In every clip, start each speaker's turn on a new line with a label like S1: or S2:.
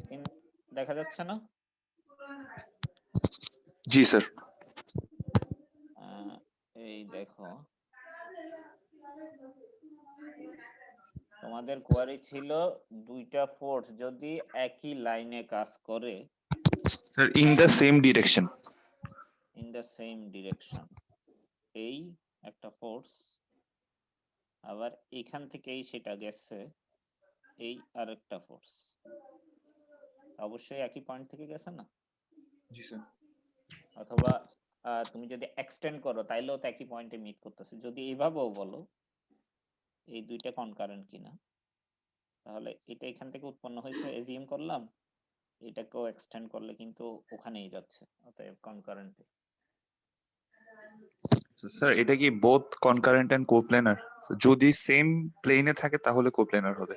S1: Screen দেখা যাচ্ছে না?
S2: জি স্যার।
S1: এই দেখো, তোমাদের কোয়ারি ছিল দুইটা ফোর্স যদি একই লাইনে কাজ করে,
S2: sir in the same direction.
S1: In the same direction, এই একটা ফোর্স, আবার এখান থেকেই সেটা গেছে এই আরেকটা ফোর্স, অবশ্যই একই পয়েন্ট থেকে গেছে না?
S2: জি স্যার।
S1: অথবা তুমি যদি এক্সটেন্ড করো তাইলেও তো একই পয়েন্টে মিট করতেছে। যদি এইভাবেও বলো এই দুইটা কনকারেন্ট কিনা, তাহলে এটা এখান থেকে উৎপন্ন হয়েছে এজিউম করলাম, এটাকেও এক্সটেন্ড করলে কিন্তু ওখানেই যাচ্ছে, অতএব কনকারেন্ট।
S2: স্যার এটা কি বোথ কনকারেন্ট এন্ড কোপ্লেনার? যদি সেম প্লেনে থাকে তাহলে কোপ্লেনার হবে।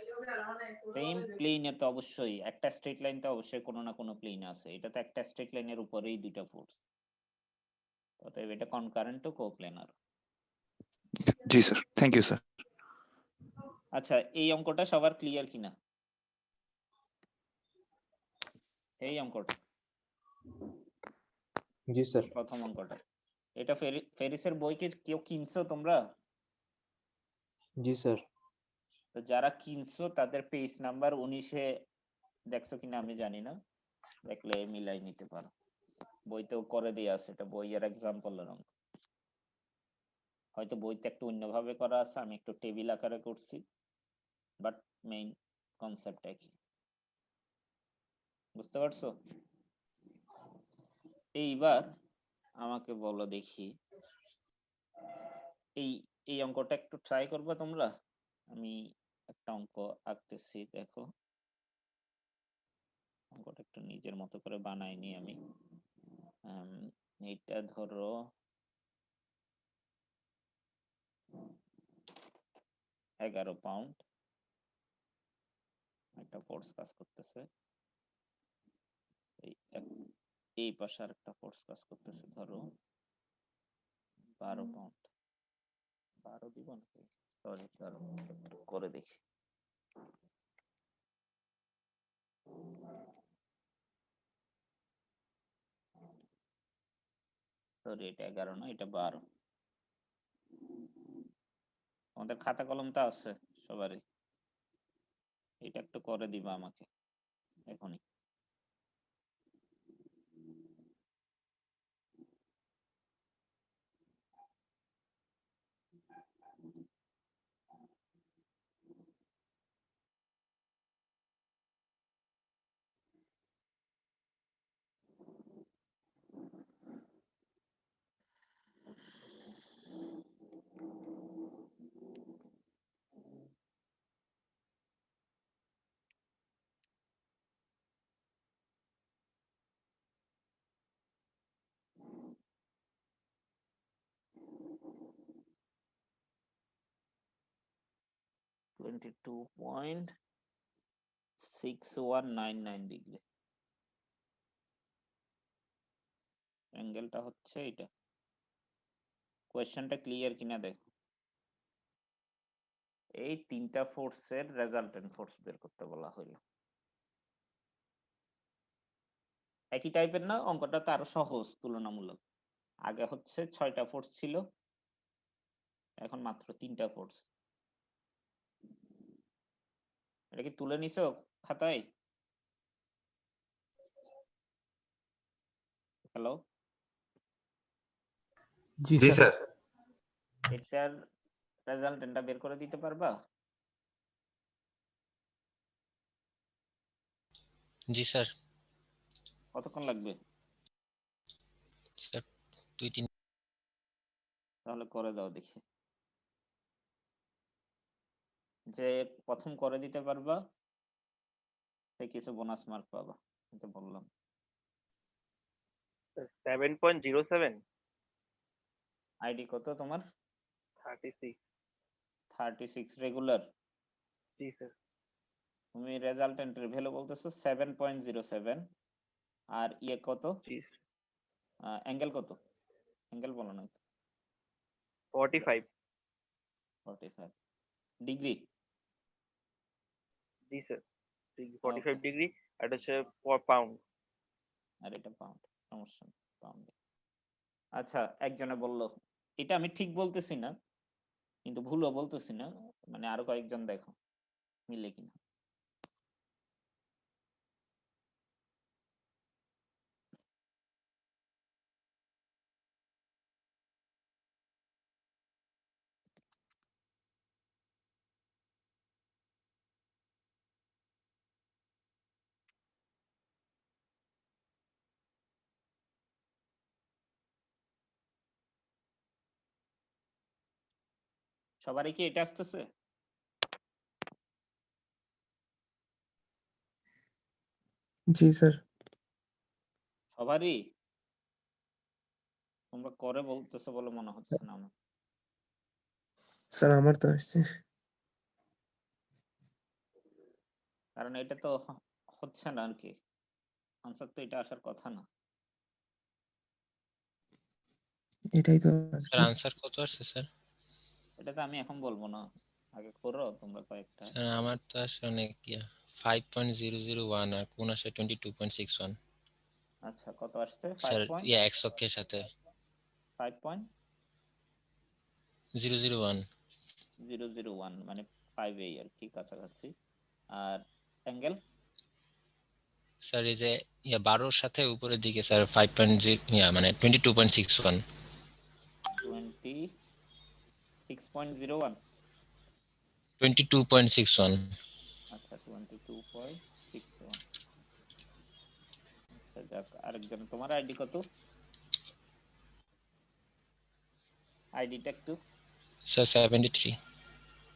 S1: সেম প্লেনে তো অবশ্যই, একটা স্ট্রেট লাইন তো অবশ্যই কোনো না কোনো প্লেনে আছে, এটা তো একটা স্ট্রেট লাইনের উপরেই দুইটা ফোর্স, অতএব এটা কনকারেন্ট ও কোপ্লেনার।
S2: জি স্যার, থ্যাংক ইউ স্যার।
S1: আচ্ছা, এই অঙ্কটা সবার ক্লিয়ার কিনা? এই অঙ্কটা,
S3: জি স্যার।
S1: প্রথম অঙ্কটা, এটা ফেরিসের বই কি কেউ কিনছো তোমরা?
S3: জি স্যার।
S1: তো যারা কিনছো তাদের পেজ নাম্বার 19-এ দেখছো কিনা আমি জানি না, দেখলে মিলাই নিতে পারো, বইতেও করে দেয়া আছে, এটা বইয়ের এক্সাম্পলের অঙ্ক। হয়তো বইতে একটু অন্যভাবে করা আছে, আমি একটু টেবিল আকারে করছি, বাট মেইন কনসেপ্ট একই। বুঝতে পারছো? এইবার আমাকে বলো দেখি, এই এই অঙ্কটা একটু ট্রাই করবে তোমরা? আমি একটা অঙ্ক আঁকতেছি, দেখো অঙ্কটা একটু নিজের মতো করে বানাইনি আমি। এইটা ধরো 11 পাউন্ড একটা ফোর্স কাজ করতেছে, এই পাশে আর একটা ফোর্স কাজ করতেছে ধরো 12 পাউন্ড। 12 দিব নাকি? সরি, 12 একটু করে দেখি। সরি, এটা 11 না, এটা 12। আমাদের খাতা কলম তো আছে সবারই, এটা একটু করে দিবা আমাকে এখনই। (22.6199 ডিগ্রি) অ্যাঙ্গেলটা হচ্ছে এটা। কোয়েশ্চেনটা ক্লিয়ার কিনা দেখো। এই তিনটা ফোর্সের রেজাল্টেন্ট ফোর্স বের করতে বলা হলো। একই টাইপের না অঙ্কটা, তো আরো সহজ তুলনামূলক। আগে হচ্ছে 6টা ফোর্স ছিল, এখন মাত্র 3টা ফোর্স। এটা কি তুলে নিছো খাতায়? হ্যালো,
S3: জি স্যার।
S1: এটার রেজাল্টেন্টটা বের করে দিতে পারবা?
S4: জি স্যার।
S1: কতক্ষণ লাগবে?
S4: স্যার 2-3।
S1: তাহলে করে দাও দেখি। যে প্রথম করে দিতে পারবা সে কিছু বোনাস মার্ক পাবা, এটা বললাম।
S5: 7.07।
S1: আইডি কত তোমার?
S5: 36।
S1: 36 রেগুলার?
S5: জি স্যার।
S1: তুমি রেজাল্টেন্টের ভ্যালু বলতেছো 7.07, আর ইয়ে কত?
S5: জি।
S1: অ্যাঙ্গেল কত? অ্যাঙ্গেল বলো না।
S5: 45।
S1: 45 ডিগ্রি।
S5: জি স্যার 45 ডিগ্রি, আর এটা হচ্ছে পাউন্ড।
S1: আর এটা পাউন্ড, সমস্যা পাউন্ড। আচ্ছা, একজনে বলল, এটা আমি ঠিক বলতেছি না কিন্তু ভুলও বলতেছি না, মানে আরো কয়েকজন দেখো মিলে কিনা। সবারই কি এটা আসতেছে?
S3: জি স্যার।
S1: সবারই? তোমরা করে বলতেছো বলে মনে হচ্ছে না আমার।
S3: স্যার আমার তো আসছে।
S1: কারণ এটা তো হচ্ছে না আর কি, আনসার তো এটা আসার কথা না।
S3: এটাই তো
S4: স্যার আনসার কত আসছে স্যার?
S1: এটা তো আমি এখন বলবো না, আগে করো তোমরা কয়েকটা।
S4: স্যার আমার তো আসে অনেক 5.001 আর কোন আসে 22.61।
S1: আচ্ছা, কত আসছে?
S4: স্যার এক অক্ষের সাথে 001।
S1: 5.001 মানে 5 এই আর কি কাছাকাছি। আর অ্যাঙ্গেল?
S4: স্যার এই যে 12 সাথে উপরের দিকে স্যার 5.0 মানে 22.61।
S1: 26.01।
S4: 22.61।
S1: আচ্ছা 22.61। আচ্ছা যাক, আরেকজন, তোমার আইডি কত? আইডিটা একটু।
S4: স্যার 73।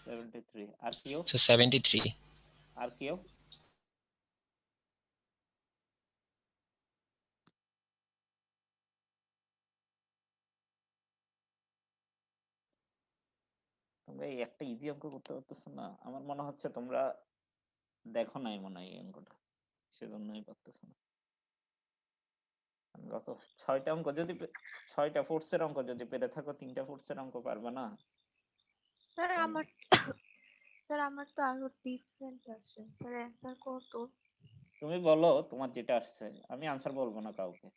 S1: 73। আর কেউ?
S4: স্যার 73।
S1: আর কেউ? তোমরা এই একটা ইজি অঙ্ক করতে পারতেছো না? আমার মনে হচ্ছে তোমরা দেখো নাই মনে হয় এই অঙ্কটা, সেজন্যই পারতেছো না। গত 6টা অঙ্ক যদি 6টা ফোর্সের অঙ্ক যদি পেরে থাকো, 3টা ফোর্সের অঙ্ক পারবে না?
S6: স্যার আমার স্যার আমার তো আরো ডিফারেন্ট আছে স্যার, অ্যান্সার কত?
S1: তুমি বলো তোমার যেটা আসছে, আমি আনসার বলবো না কাউকে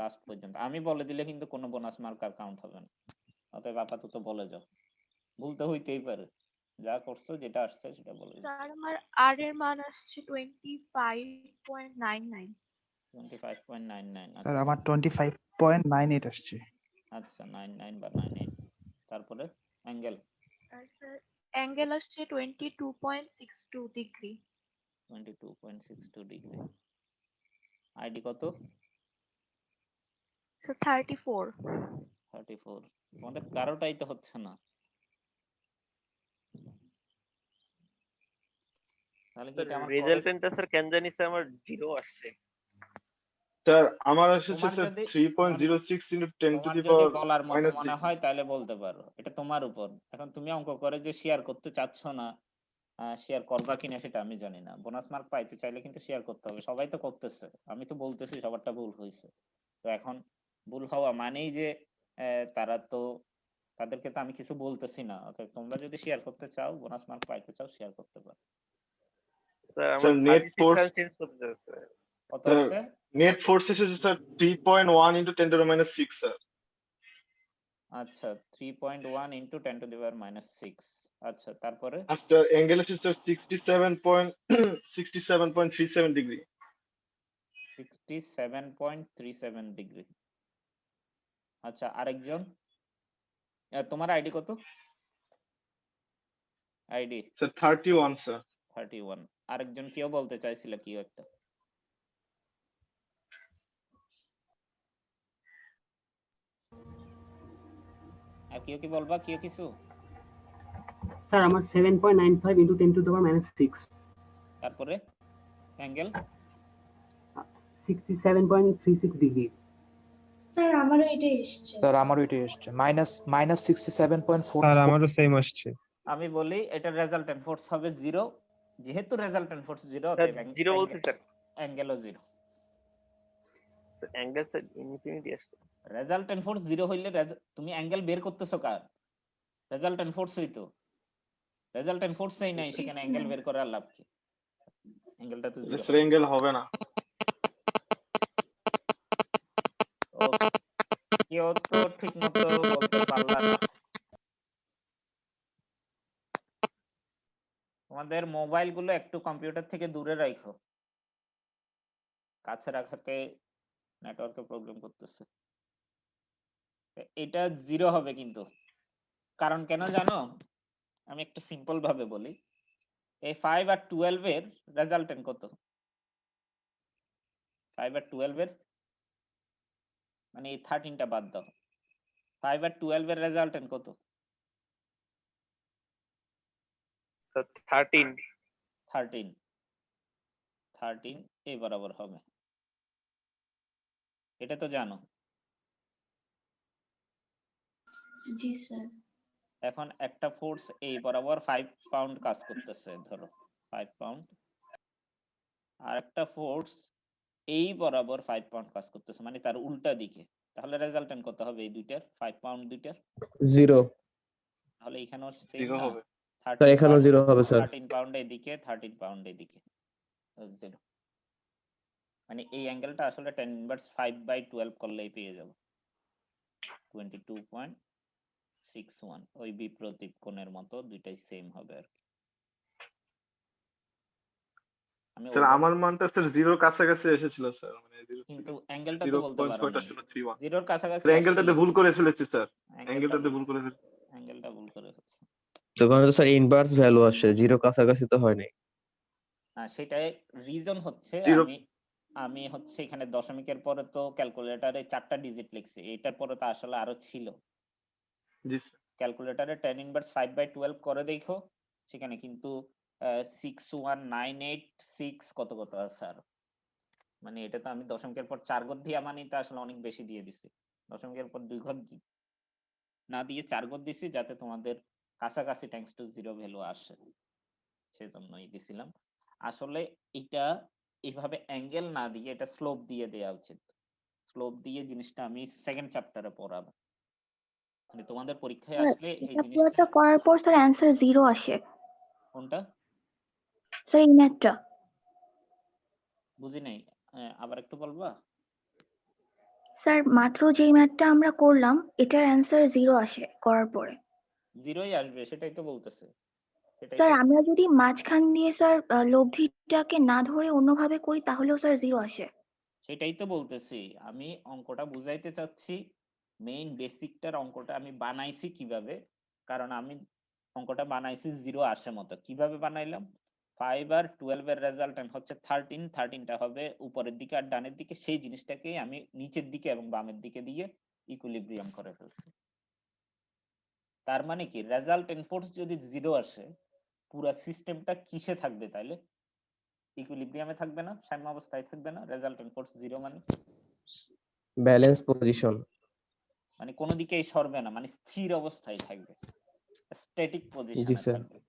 S1: লাস্ট পর্যন্ত। আমি বলে দিলে কিন্তু কোনো বোনাস মার্ক আর কাউন্ট হবে না, অতএব আপাতত বলে যাও, ভুল তো হইতেই পারে। যা করছো যেটা আসছে সেটা বলে যাও।
S6: স্যার আমার আর এর মান আসছে 25.99।
S1: 25.99।
S7: স্যার
S1: আচ্ছা
S7: আমার 25.98 আসছে।
S1: আচ্ছা, 99 বা 98। তারপরে অ্যাঙ্গেল?
S6: আর স্যার অ্যাঙ্গেল আসছে 22.62 ডিগ্রি।
S1: 22.62 ডিগ্রি। আইডি কত?
S6: স্যার 34।
S1: 34। তোমাদের কারোটাই তো হচ্ছে না, তাহলে কি এটা আমার
S5: রেজাল্টেন্টটা স্যার কেন জানি স্যার আমার 0 আসছে।
S8: স্যার আমার এসেছে
S1: তোমার
S8: স্যার
S1: যদি
S8: 3.06 into 10 to
S1: তোমার
S8: the
S1: যদি
S8: power
S1: বলার মতো
S8: minus
S1: মনে
S8: 6।
S1: হয় তাহলে বলতে পারো, এটা তোমার উপর। এখন তুমি অঙ্ক করে যে শেয়ার করতে চাচ্ছ না, শেয়ার করবা কিনা সেটা আমি জানি না। বোনাস মার্ক পাইতে চাইলে কিন্তু শেয়ার করতে হবে, সবাই তো করতেছে, আমি তো বলতেছি সবারটা ভুল হয়েছে। তো এখন ভুল হওয়া মানেই যে তারা তো, তাদেরকে তো আমি কিছু বলতেছি না। অতএব তোমরা যদি শেয়ার করতে চাও, বোনাস মার্ক পাইতে চাও, শেয়ার করতে পারো।
S5: স্যার
S8: স্যার
S5: আমার
S8: নেট
S5: 36
S8: ফোর্স,
S5: চেঞ্জ করতে চাচ্ছে।
S1: কত
S8: স্যার
S1: আসছে?
S8: নেট ফোর্স এসেছে sir 3.1 into 10 to the minus 6 sir.
S1: আচ্ছা 3.1 into 10 to the power minus 6। আচ্ছা তারপরে?
S8: আফটার অ্যাঙ্গেল এসেছে স্যার 67.37 ডিগ্রি।
S1: 67.37 ডিগ্রি। আচ্ছা আরেকজন, তোমার আইডি কত? ID
S8: sir 31 sir.
S1: 31। আরেকজন কেউ বলতে চাইছিল কেউ একটা? আর কেউ কি বলবা, কেউ কিছু?
S9: স্যার আমার 7.95 into 10 to the power minus 6।
S1: তারপরে অ্যাঙ্গেল?
S9: 67.36 ডিগ্রি।
S10: স্যার আমারও এটাই এসছে।
S3: স্যার আমারও এটাই এসছে, -67.4।
S11: আর আমারও সেম আসছে।
S1: আমি বলি এটা রেজাল্টেন্ট ফোর্স হবে 0, যেহেতু রেজাল্টেন্ট ফোর্স 0
S5: স্যার
S1: অতএব
S5: 0 বলছি স্যার।
S1: অ্যাঙ্গেলও 0।
S5: অ্যাঙ্গেল স্যার ইনফিনিটি আসছে।
S1: রেজাল্টেন্ট ফোর্স 0 হইলে তুমি অ্যাঙ্গেল বের করতেছো কার? রেজাল্টেন্ট ফোর্সই তো। রেজাল্টেন্ট ফোর্সই নাই, সেখানে অ্যাঙ্গেল বের করার লাভ কি? অ্যাঙ্গেলটা তো জিরো।
S8: স্যার অ্যাঙ্গেল হবে না।
S1: ওকে, কেউ তো ঠিক মতো বলতে পারলা না। তোমাদের মোবাইল গুলো একটু কম্পিউটার থেকে দূরে রাখো, কাছে রাখাতে নেটওয়ার্কে প্রবলেম করতেছে। এটা জিরো হবে কিন্তু, কারণ কেন জানো? আমি একটু সিম্পল ভাবে বলি, এই 5 আর 12 এর রেজাল্টেন্ট কত? 5 আর 12 এর মানে এই 13টা বাদ দাও, 5 আর 12 এর রেজাল্টেন্ট কত?
S5: 13
S1: 13 এই বরাবর হবে, এটা তো জানো।
S10: জি স্যার।
S1: এখন একটা ফোর্স এই বরাবর 5 পাউন্ড কাজ করতেছে, ধরো 5 পাউন্ড, আর একটা ফোর্স এই বরাবর 5 পাউন্ড কাজ করতেছে, মানে তার উল্টা দিকে। তাহলে রেজাল্টেন্ট কত হবে এই দুইটার, 5 পাউন্ড দুইটার?
S11: 0।
S1: তাহলে এখানেও সেম
S8: জিরো
S1: না,
S8: হবে।
S11: স্যার
S1: 13
S11: এখানেও 0 হবে স্যার।
S1: 13 পাউন্ড এদিকে, 13 পাউন্ড এদিকে, 0। মানে এই অ্যাঙ্গেলটা আসলে tan ইনভার্স 5/12 করলেই পেয়ে যাব, 22.61। ওই বিপ্রতীপ কোণের মতো দুইটাই সেম হবে আর কি। আমি
S8: স্যার আমার মানটা স্যার জিরোর কাছাকাছি এসেছিল স্যার, মানে
S1: কিন্তু অ্যাঙ্গেলটা তো বলতে পারো না,
S8: 0.63031।
S1: জিরোর কাছাকাছি
S8: অ্যাঙ্গেলটাতে ভুল করে ফেলেছি স্যার, অ্যাঙ্গেলটাতে ভুল করে ফেলেছি।
S1: অ্যাঙ্গেলটা ভুল করে ফেলছে।
S11: তো ওখানে তো স্যার ইনভার্স ভ্যালু আসে, 0 কাছাকাছি তো হয় নাই।
S1: হ্যাঁ, সেটাই রিজন হচ্ছে।
S8: জিরো
S1: আমি হচ্ছে এখানে দশমিকের পরে তো ক্যালকুলেটরে 4টা ডিজিট লিখছি, এটার পরে তো আসলে আরো ছিল।
S8: জি স্যার।
S1: ক্যালকুলেটরে tan ইনভার্স 5/12 করে দেখো, সেখানে কিন্তু 61986 কত কত আছে আর, মানে এটা তো আমি দশমিকের পর 4 ঘর দিয়ে মানে তো আসলে অনেক বেশি দিয়ে দিছি। দশমিকের পর 2 ঘর না দিয়ে 4 ঘর দিছি, যাতে তোমাদের কাছাকাছি টাইমস টু 0 ভ্যালু আসে, সেজন্যই দিছিলাম। আসলে এটা এইভাবে অ্যাঙ্গেল না দিয়ে এটা স্লোপ দিয়ে দেওয়া উচিত। স্লোপ দিয়ে জিনিসটা আমি সেকেন্ড চ্যাপ্টারে পড়াবো, মানে তোমাদের পরীক্ষায় আসলে এই
S6: এটা
S1: জিনিসটা।
S6: পুরোটা করার পর স্যার অ্যান্সার 0 আসে।
S1: কোনটা?
S6: স্যার এই ম্যাথটা।
S1: বুঝি নাই, আবার একটু বলবা?
S6: স্যার মাত্র যেই ম্যাথটা আমরা করলাম এটার অ্যান্সার 0 আসে করার পরে।
S1: জিরোই আসবে, সেটাই তো বলতেছে।
S6: স্যার আমরা যদি মাঝখান দিয়ে স্যার লব্ধিটাকে না ধরে অন্যভাবে করি তাহলেও স্যার 0 আসে।
S1: সেটাই তো বলতেছি, আমি অঙ্কটা বুঝাইতে চাচ্ছি। মেইন বেসিকটার অঙ্কটা আমি বানাইছি কিভাবে, কারণ আমি অঙ্কটা বানাইছি 0 আসে মতো। কিভাবে বানাইলাম? 5 আর 12 এর রেজাল্টেন্ট হচ্ছে 13টা হবে উপরের দিকে আর ডানের দিকে, সেই জিনিসটাকে আমি নিচের দিকে এবং বামের দিকে দিয়ে ইকুইলিব্রিয়াম করে ফেলছি। তার মানে কি, রেজাল্টেন্ট ফোর্স যদি 0 আসে, পুরো সিস্টেমটা কিসে থাকবে তাইলে? ইকুইলিব্রিয়ামে থাকবে না, সাম্য অবস্থায় থাকবে না। রেজাল্টেন্ট ফোর্স 0 মানে
S11: ব্যালেন্স পজিশন,
S1: মানে কোনো দিকেই সরবে না, মানে স্থির অবস্থায় থাকবে, স্ট্যাটিক
S11: জি
S1: পজিশনে
S11: স্যার।
S1: থাকবে।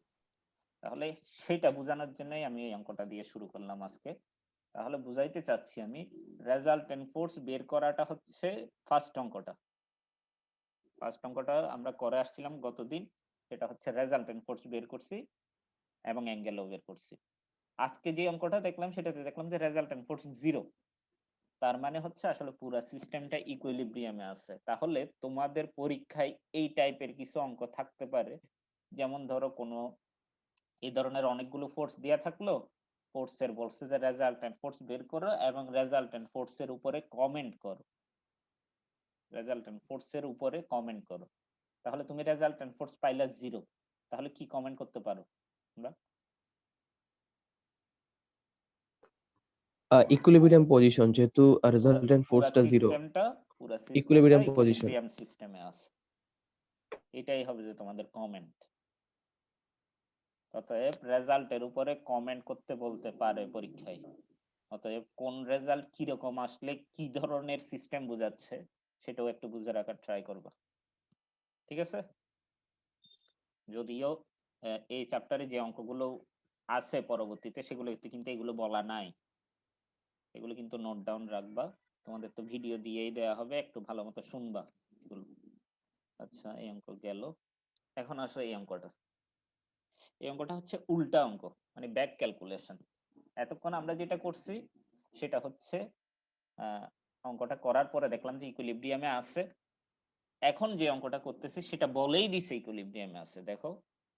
S1: তাহলে সেটা বোঝানোর জন্যই আমি এই অঙ্কটা দিয়ে শুরু করলাম আজকে। তাহলে বুঝাইতে চাচ্ছি আমি, রেজাল্টেন্ট ফোর্স বের করাটা হচ্ছে ফার্স্ট অঙ্কটা। ফার্স্ট অঙ্কটা আমরা করে আসছিলাম গতদিন, সেটা হচ্ছে রেজাল্টেন্ট ফোর্স বের করছি এবং অ্যাঙ্গেলও বের করছি। আজকে যে অঙ্কটা দেখলাম সেটাতে দেখলাম যে রেজাল্টেন্ট ফোর্স 0, তার মানে হচ্ছে আসলে পুরো সিস্টেমটা ইকুইলিব্রিয়ামে আছে। তাহলে তোমাদের পরীক্ষায় এই টাইপের কিছু অঙ্ক থাকতে পারে, যেমন ধরো কোনো এই ধরনের অনেকগুলো ফোর্স দেয়া থাকলো, ফোর্সের বলছে যে রেজাল্টেন্ট ফোর্স বের করো এবং রেজাল্টেন্ট ফোর্সের উপরে কমেন্ট করো, রেজাল্টেন্ট ফোর্সের উপরে কমেন্ট করো। তাহলে তুমি রেজাল্টেন্ট ফোর্স পাইলা 0, তাহলে কি কমেন্ট করতে পারো আমরা?
S11: ইকুইলিব্রিয়াম পজিশন, যেহেতু রেজাল্টেন্ট
S1: পুরো
S11: ফোর্সটা 0,
S1: সিস্টেমটা
S11: ইকুইলিব্রিয়াম পজিশন।
S1: ইকুইলিব্রিয়াম সিস্টেমে আছে, এটাই হবে যে তোমাদের কমেন্ট। অতএব রেজাল্টের উপরে কমেন্ট করতে বলতে পারে পরীক্ষায়। অতএব কোন রেজাল্ট কি রকম আসলে কি ধরনের সিস্টেম বোঝাচ্ছে সেটাও একটু বুঝে রাখার ট্রাই করবা, ঠিক আছে? যদিও এই চ্যাপ্টারে যে অঙ্কগুলো আছে পরবর্তীতে সেগুলোতে কিন্তু এগুলো বলা নাই, এগুলো কিন্তু নোট ডাউন রাখবা। তোমাদের তো ভিডিও দিয়েই দেয়া হবে, একটু ভালো মতো শুনবা এগুলো। আচ্ছা, এই অঙ্ক গেল। এখন আসো এই অঙ্কটা। এই অঙ্কটা হচ্ছে উল্টা অঙ্ক, মানে ব্যাক ক্যালকুলেশন। এতক্ষণ আমরা যেটা করছি সেটা হচ্ছে অঙ্কটা করার পরে দেখলাম যে ইকুইলিব্রিয়ামে আছে। এখন যে অঙ্কটা করতেছি সেটা বলেই দিছে ইকুইলিব্রিয়ামে আছে। দেখো,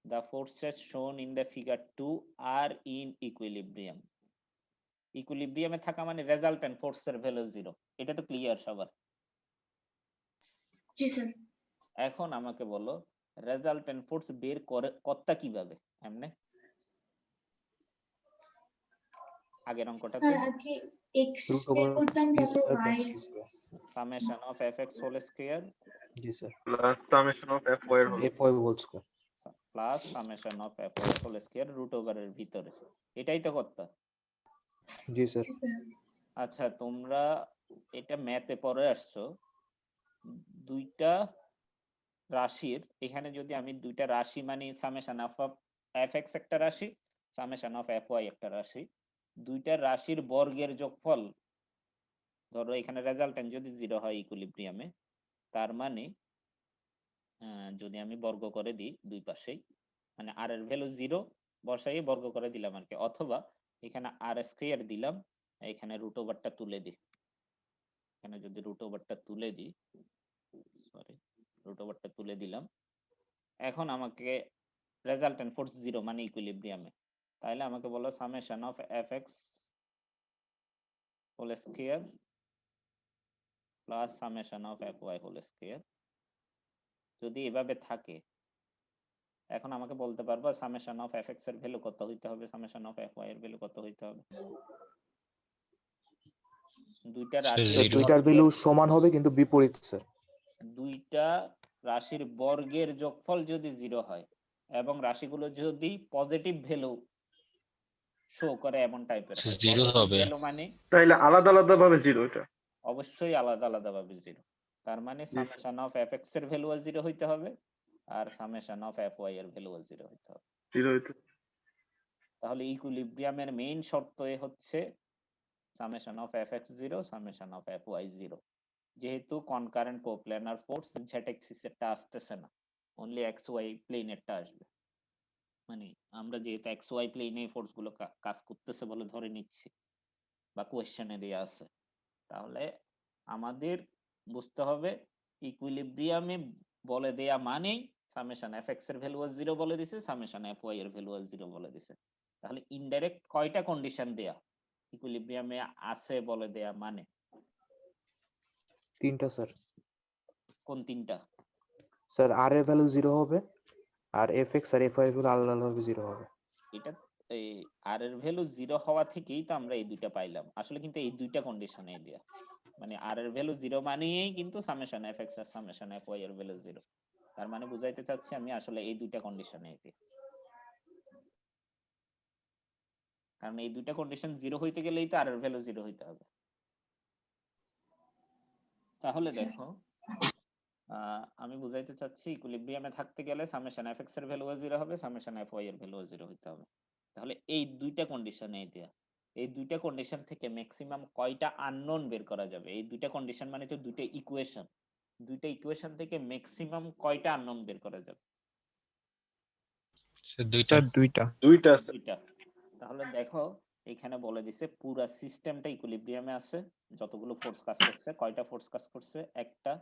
S1: the forces shown in the figure 2 are in equilibrium। ইকুইলিব্রিয়ামে থাকা মানে রেজাল্টেন্ট ফোর্সের ভ্যালু 0, এটা তো ক্লিয়ার সবার?
S10: জি স্যার।
S1: এখন আমাকে বলো রেজাল্টেন্ট ফোর্স বের করে কর্তা কিভাবে? এমনে আগের অঙ্কটাতে
S10: স্যার আগে x বের করতাম, তারপর y।
S1: Summation of fx whole square
S3: জি sir,
S8: Plus summation of fy এর whole
S3: fy whole square
S1: plus summation of fy whole square root over এর ভিতরে, এটাই তো কর্তা।
S3: জি স্যার।
S1: আচ্ছা, তোমরা এটা ম্যাথে পড়ে আসছো, দুইটা রাশির এখানে যদি আমি দুইটা রাশি মানে সামেশন অফ fx একটা রাশি, সামেশন অফ fy একটা রাশি, দুইটা রাশির বর্গের যোগফল, ধরো এখানে রেজাল্টেন্ট যদি 0 হয় ইকুইলিব্রিয়ামে, তার মানে যদি আমি বর্গ করে দিই দুই পাশেই, মানে আর এর ভ্যালু 0 বসাই বর্গ করে দিলাম আর কি, অথবা এখানে আর স্কয়ার দিলাম, এখানে রুট ওভারটা তুলে দিই, এখানে যদি রুট ওভারটা তুলে দিই, সরি রুট ওভারটা তুলে দিলাম, এখন আমাকে রেজাল্টেন্ট ফোর্স 0 মানে ইকুইলিব্রিয়ামে, তাহলে আমাকে বলো summation of fx whole square plus summation of fy whole square. যদি এভাবে থাকে, এখন আমাকে বলতে পারবো সামেশন অফ fx এর ভ্যালু কত হইতে হবে, সামেশন অফ fy এর ভ্যালু কত হইতে হবে? দুইটা রাশির
S3: দুইটার ভ্যালু সমান হবে কিন্তু বিপরীত স্যার।
S1: দুইটা রাশির বর্গের যোগফল যদি 0 হয় এবং রাশিগুলো যদি পজিটিভ ভ্যালু শো করে এমন টাইপের হয়,
S4: 0 হবে
S1: ভ্যালু মানে
S8: তাইলে আলাদা আলাদা ভাবে 0 এটা।
S1: অবশ্যই আলাদা আলাদা ভাবে 0। তার মানে সামেশন অফ fx এর ভ্যালু 0 হইতে হবে আর সামেশন অফ fy এর ভ্যালু 0 হইতে হবে।
S8: 0 হইতে।
S1: তাহলে ইকুইলিব্রিয়ামের মেইন শর্ত হচ্ছে summation of fx 0 summation of fy 0। যেহেতু কনকারেন্ট কোপ্ল্যানার ফোর্স z অ্যাক্সিস এরটা আসতেছে না, অনলি xy প্লেনেরটা আসবে, মানে আমরা যেহেতু xy প্লেনে ফোর্স গুলো কাজ করতেছে বলে ধরে নিচ্ছি বা কোশ্চেনে দেয়া আছে, তাহলে আমাদের বুঝতে হবে ইকুইলিব্রিয়ামে বলে দেয়া মানেই সামেশন fx এর ভ্যালু 0 বলে দিছে, সামেশন fy এর ভ্যালু 0 বলে দিছে। তাহলে ইনডাইরেক্ট কয়টা কন্ডিশন দেয়া ইকুইলিব্রিয়ামে আছে বলে দেয়া মানে?
S3: তিনটা স্যার।
S1: কোন তিনটা?
S3: স্যার আর এর ভ্যালু 0 হবে, আর fx আর fy এর ভ্যালু আলাদা আলাদা 0 হবে।
S1: এটা এই আর এর ভ্যালু 0 হওয়া থেকেই তো আমরা এই দুইটা পাইলাম, আসলে কিন্তু এই দুইটা কন্ডিশনে দেয়া, মানে আর এর ভ্যালু 0 মানেই কিন্তু সামেশন fx আর সামেশন fy এর ভ্যালু 0। তার মানে বুঝাইতে চাচ্ছি আমি আসলে এই দুইটা কন্ডিশনে দিই, কারণ এই দুইটা কন্ডিশন 0 হইতে গেলেই তো আর এর ভ্যালু 0 হইতে হবে। তাহলে দেখো আমি বুঝাইতে চাচ্ছি ইকুইলিব্রিয়ামে থাকতে গেলে সামেশন fx এর ভ্যালু 0 হবে, সামেশন fy এর ভ্যালু 0 হইতে হবে। তাহলে এই দুইটা কন্ডিশনে দেয়া, এই দুইটা কন্ডিশন থেকে ম্যাক্সিমাম কয়টা আননোন বের করা যাবে? এই দুইটা কন্ডিশন মানে তো দুইটা ইকুয়েশন, দুইটা ইকুয়েশন থেকে ম্যাক্সিমাম কয়টা আননোন বের করা যাবে?
S4: দুইটা।
S1: দুইটা। তাহলে দেখো এখানে বলে দিছে পুরা সিস্টেমটা ইকুইলিব্রিয়ামে আছে, যতগুলো ফোর্স কাজ করছে, কয়টা ফোর্স কাজ করছে? একটা,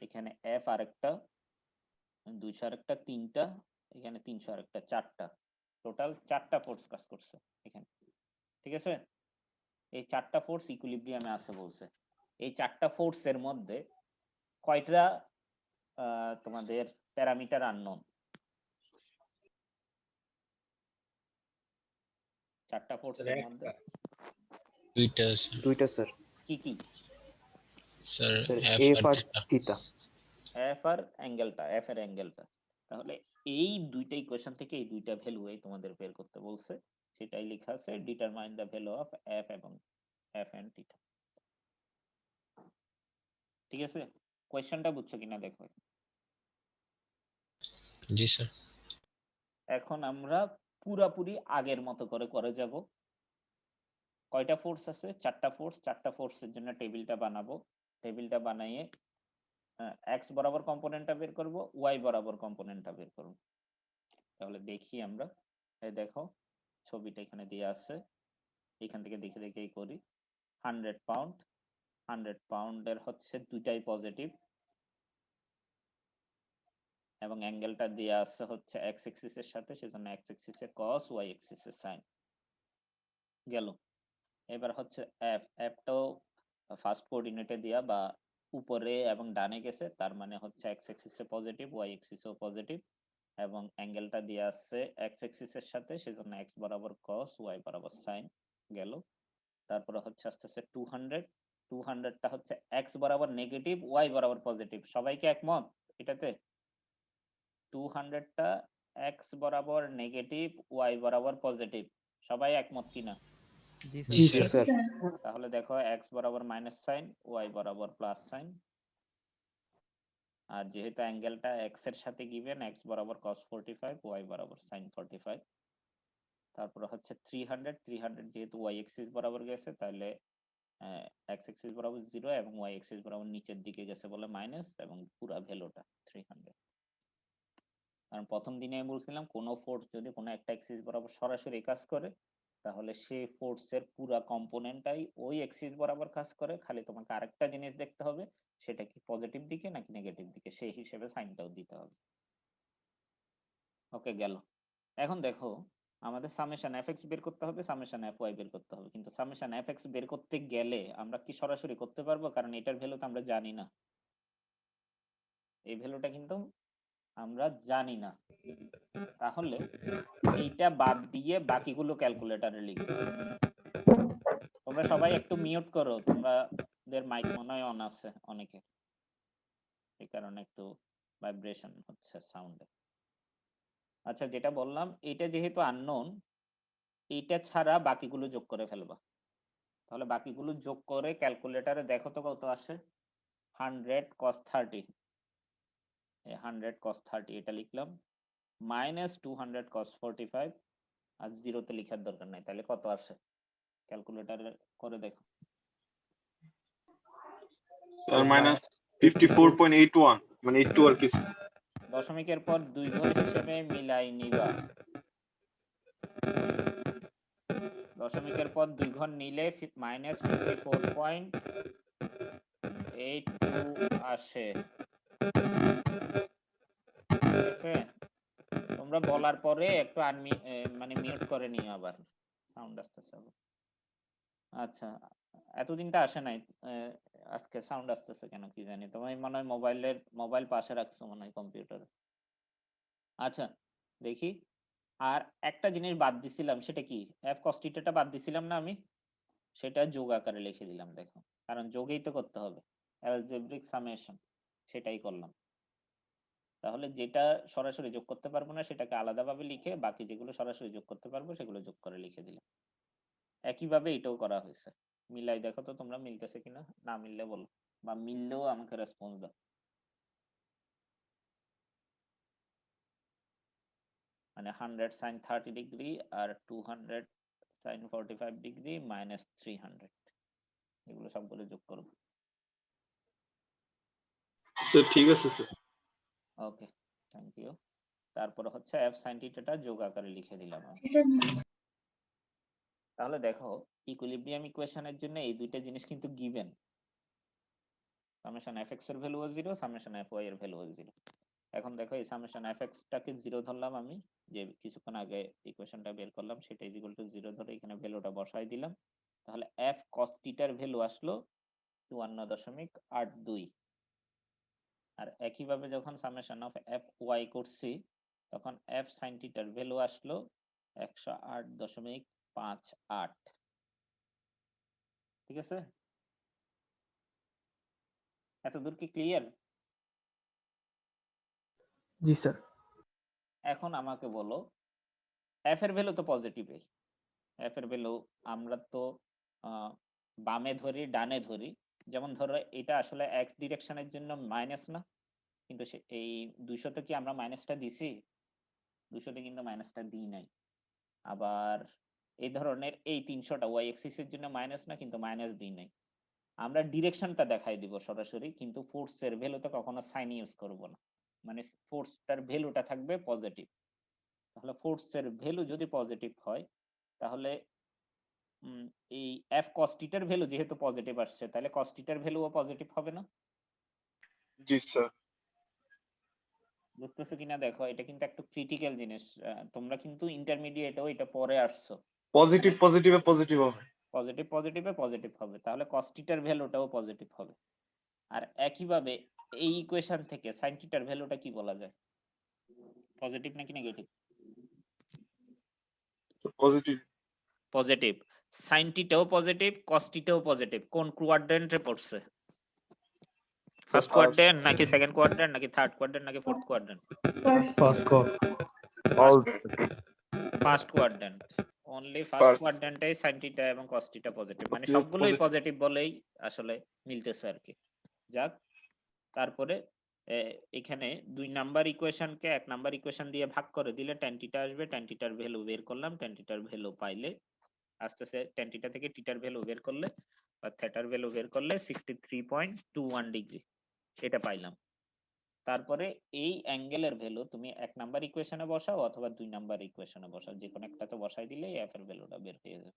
S1: এখানে F আরেকটা, 200 আরেকটা, 3টা, এখানে 300 আরেকটা, 4টা, টোটাল 4টা ফোর্স কাজ করছে এখানে, ঠিক আছে? এই 4টা ফোর্স ইকুইলিব্রিয়ামে আছে বলছে। এই 4টা ফোর্সের মধ্যে কয়টা তোমাদের প্যারামিটার আননোন? 4টা ফোর্সের মধ্যে
S3: দুইটা স্যার।
S1: কি কি?
S4: স্যার
S3: F আর থিটা।
S1: F আর অ্যাঙ্গেলটা, F এর অ্যাঙ্গেলটা। তাহলে এই দুইটা ইকুয়েশন থেকে এই দুইটা ভ্যালু তোমাদের বের করতে বলছে, সেটাই লেখা আছে determine the value of F এবং F এন্ড থিটা। ঠিক আছে, কোশ্চেনটা বুঝছো কিনা দেখো।
S4: জি স্যার।
S1: এখন আমরা পুরাপুরি আগের মতো করে যাব। কয়টা ফোর্স আছে? 4টা ফোর্স। 4টা ফোর্সের জন্য টেবিলটা বানাবো, টেবিলটা বানাইয়ে x বরাবর কম্পোনেন্টটা বের করব, y বরাবর কম্পোনেন্টটা বের করব। তাহলে দেখি আমরা, এই দেখো ছবিটা এখানে দেওয়া আছে, এখান থেকে দেখে দেখেই করি। 100 পাউন্ড, 100 পাউন্ডের হচ্ছে দুইটাই পজিটিভ, এবং অ্যাঙ্গেলটা দেওয়া আছে হচ্ছে এক্স এক্সিসের সাথে, সেজন্য এক্স এক্সিসে কস, ওয়াই এক্সিসে সাইন। গেল। এবার হচ্ছে এফ, এফটাও ফার্স্ট কোঅর্ডিনেটে দেয়া বা উপরে এবং ডানে গেছে, তার মানে হচ্ছে এক্স এক্সিসে পজিটিভ, ওয়াই এক্সিসেও পজিটিভ, এবং অ্যাঙ্গেলটা দেওয়া আছে এক্স এক্সিসের সাথে, সেজন্য এক্স বরাবর কস, ওয়াই বরাবর সাইন। গেল। তারপরে হচ্ছে আস্তে আস্তে 200, 200টা হচ্ছে এক্স বরাবর নেগেটিভ, ওয়াই বরাবর পজিটিভ। সবাইকে একমত এটাতে? 200টা এক্স বরাবর নেগেটিভ, ওয়াই বরাবর পজিটিভ। সবাই একমত কিনা?
S4: জি
S3: জি
S4: স্যার।
S3: স্যার।
S1: তাহলে দেখো এক্স বরাবর মাইনাস সাইন, ওয়াই বরাবর প্লাস সাইন, আর যেহেতু অ্যাঙ্গেলটা এক্স এর সাথে গিভেন, এক্স বরাবর cos 45, ওয়াই বরাবর sin 45। তারপরে হচ্ছে 300, 300 যেহেতু ওয়াই এক্সিস বরাবর গেছে, তাহলে এক্স এক্সিস বরাবর 0 এবং ওয়াই এক্সিস বরাবর নিচের দিকে গেছে বলে মাইনাস, এবং পুরা ভ্যালুটা 300। কারণ প্রথম দিনে আমি বলছিলাম কোনো ফোর্স যদি কোনো একটা এক্সিস বরাবর সরাসরি কাজ করে, তাহলে সেই ফোর্সের পুরা কম্পোনেন্টটাই ওই এক্সিস বরাবর কাজ করে, খালি তোমাকে আরেকটা জিনিস দেখতে হবে সেটা কি পজিটিভ দিকে নাকি নেগেটিভ দিকে, সেই হিসেবে সাইনটাও দিতে হবে। ওকে, গেল। এখন দেখো আমাদের সামেশন এফএক্স বের করতে হবে, সামেশন এফওয়াই বের করতে হবে, কিন্তু সামেশন এফএক্স বের করতে গেলে আমরা কি সরাসরি করতে পারবো? কারণ এটার ভ্যালু তো আমরা জানি না, এই ভ্যালুটা কিন্তু আমরা জানি না। তাহলে এইটা বাদ দিয়ে বাকিগুলো ক্যালকুলেটরে লিখবো। তোমরা সবাই একটু মিউট করো, তোমাদের মাইক মনে হয় অন আছে অনেকে, এই কারণে একটু ভাইব্রেশন হচ্ছে সাউন্ডে। আচ্ছা, যেটা বললাম, এটা যেহেতু আননোন, এইটা ছাড়া বাকিগুলো যোগ করে ফেলবা। তাহলে বাকিগুলো যোগ করে ক্যালকুলেটরে দেখো তো কত আসে। 100 cos 30, 100 cos 30 এটা লিখলাম, মাইনাস 200 cos 45, আর জিরোতে লেখার দরকার নাই। তাহলে কত আসে ক্যালকুলেটরে করে দেখো।
S8: minus 54.81 মানে 82 আর কি।
S1: দশমিকের পর 2 ঘর হিসেবে মিলাই নিবা। দশমিকের পর 2 ঘর নিলে মাইনাস 54.82 আসে। ঠিক আছে? তোমরা বলার পরে একটু মানে মিউট করে নিও, আবার সাউন্ড আসতেছে আবার। আচ্ছা, এতদিনটা আসে নাই, আজকে সাউন্ড আসতেছে কেন কি জানি। তোমার মনে হয় মোবাইল পাশে রাখছো মনে হয় কম্পিউটারে। আচ্ছা, দেখি। আর একটা জিনিস বাদ দিছিলাম, সেটা কি? এফ কস থিটাটা বাদ দিছিলাম না আমি, সেটা যোগ আকারে লিখে দিলাম। দেখো, কারণ যোগেই তো করতে হবে, অ্যালজেব্রিক সামেশন, সেটাই করলাম। তাহলে যেটা সরাসরি যোগ করতে পারবো না সেটাকে আলাদাভাবে লিখে, বাকি যেগুলো সরাসরি যোগ করতে পারবো সেগুলো যোগ করে লিখে দিলাম। একইভাবে এটাও করা হয়েছে। মিলাই দেখো তো তোমরা মিলতেছে কিনা, না মিললে বলো, বা মিললেও আমাকে রেসপন্স দাও। মানে 100 sin 30 ডিগ্রি আর 200 sin 45 ডিগ্রি মাইনাস 300, এগুলো সবগুলো যোগ করবো।
S8: স্যার ঠিক আছে স্যার।
S1: Okay, thank you. তারপরে হচ্ছে f sin থিটাটা যোগ আকারে লিখে দিলাম আমি। তাহলে দেখো, ইকুইলিব্রিয়াম ইকুয়েশনের জন্য এই দুইটা জিনিস কিন্তু গিভেন। সামেশন fx এর ভ্যালু 0, সামেশন fy এর ভ্যালু 0। এখন দেখো, এই সামেশন fx টাকে 0 ধরলাম আমি, যে কিছুক্ষণ আগে ইকুয়েশনটা বের করলাম, সেটা ইকুয়াল টু 0 ধরে এখানে ভ্যালুটা বসাই দিলাম। তাহলে f cos থিটার ভ্যালু আসলো 54.82। আর একইভাবে যখন সামেশন অফ fy করছি, তখন f sin থিটার ভ্যালু আসলো 108.58। ঠিক আছে? এত দূর কি ক্লিয়ার?
S7: জি স্যার।
S1: এখন আমাকে বলো, f এর ভ্যালু তো পজিটিভই। f এর ভ্যালু আমরা তো বামে ধরি ডানে ধরি। যেমন ধরো এটা আসলে x ডিরেকশনের জন্য মাইনাস না, কিন্তু এই 200তে কি আমরা মাইনাসটা দিছি? 200তে কিন্তু মাইনাসটা দিই নাই। আবার এই ধরনের এই 300টা y এক্সিসের জন্য মাইনাস না, কিন্তু মাইনাস দিই নাই। আমরা ডিরেকশনটা দেখাই দিব সরাসরি, কিন্তু ফোর্সের ভ্যালুতে কখনো সাইন ইউজ করব না, মানে ফোর্সটার ভ্যালুটা থাকবে পজিটিভ। তাহলে ফোর্সের ভ্যালু যদি পজিটিভ হয় তাহলে এই এফ কস টিটার ভ্যালু যেহেতু পজিটিভ আসছে তাহলে কস টিটার ভ্যালুও পজিটিভ হবে না?
S8: জি স্যার।
S1: বুঝতেছো কিনা দেখো, এটা কিন্তু একটু ক্রিটিক্যাল জিনিস। তোমরা কিন্তু ইন্টারমিডিয়েটেও এটা পরে আসছো।
S8: পজিটিভ পজিটিভে পজিটিভ হবে।
S1: পজিটিভ পজিটিভে পজিটিভ হবে, তাহলে কস টিটার ভ্যালুটাও পজিটিভ হবে। আর একইভাবে এই ইকুয়েশন থেকে সাইন টিটার ভ্যালুটা কি বলা যায়, পজিটিভ নাকি নেগেটিভ?
S8: পজিটিভ।
S1: পজিটিভ। সাইন টিটাও পজিটিভ, কস টিটাও পজিটিভ। কোন কোয়াড্রেন্টে পড়ছে? ফার্স্ট কোয়াড্রেন্ট নাকি সেকেন্ড কোয়াড্রেন্ট নাকি থার্ড কোয়াড্রেন্ট নাকি fourth quadrant? First quadrant. Only first কোয়াড্রেন্টে সাইন টিটা এবং কস টিটা পজিটিভ, মানে সবগুলোই পজিটিভ বলেই আসলে মিলতেছে আর কি। যাক, তারপরে এখানে 2 নাম্বার ইকুয়েশনকে 1 নাম্বার ইকুয়েশন দিয়ে ভাগ করে দিলে tan থিটা আসবে। tan থিটার ভ্যালু বের করলাম, tan থিটার ভ্যালু পাইলে আসতেছে tan থিটা থেকে থিটার ভ্যালু বের করলে বা থিটার ভ্যালু বের করলে 63.21 ডিগ্রি এটা পাইলাম। তারপরে এই অ্যাঙ্গেলের ভ্যালু তুমি 1 নাম্বার ইকুয়েশনে বসাও অথবা 2 নাম্বার ইকুয়েশনে বসাও, যে কোনো একটাতে বসাই দিলেই এফ এর ভ্যালুটা বের হয়ে যাবে।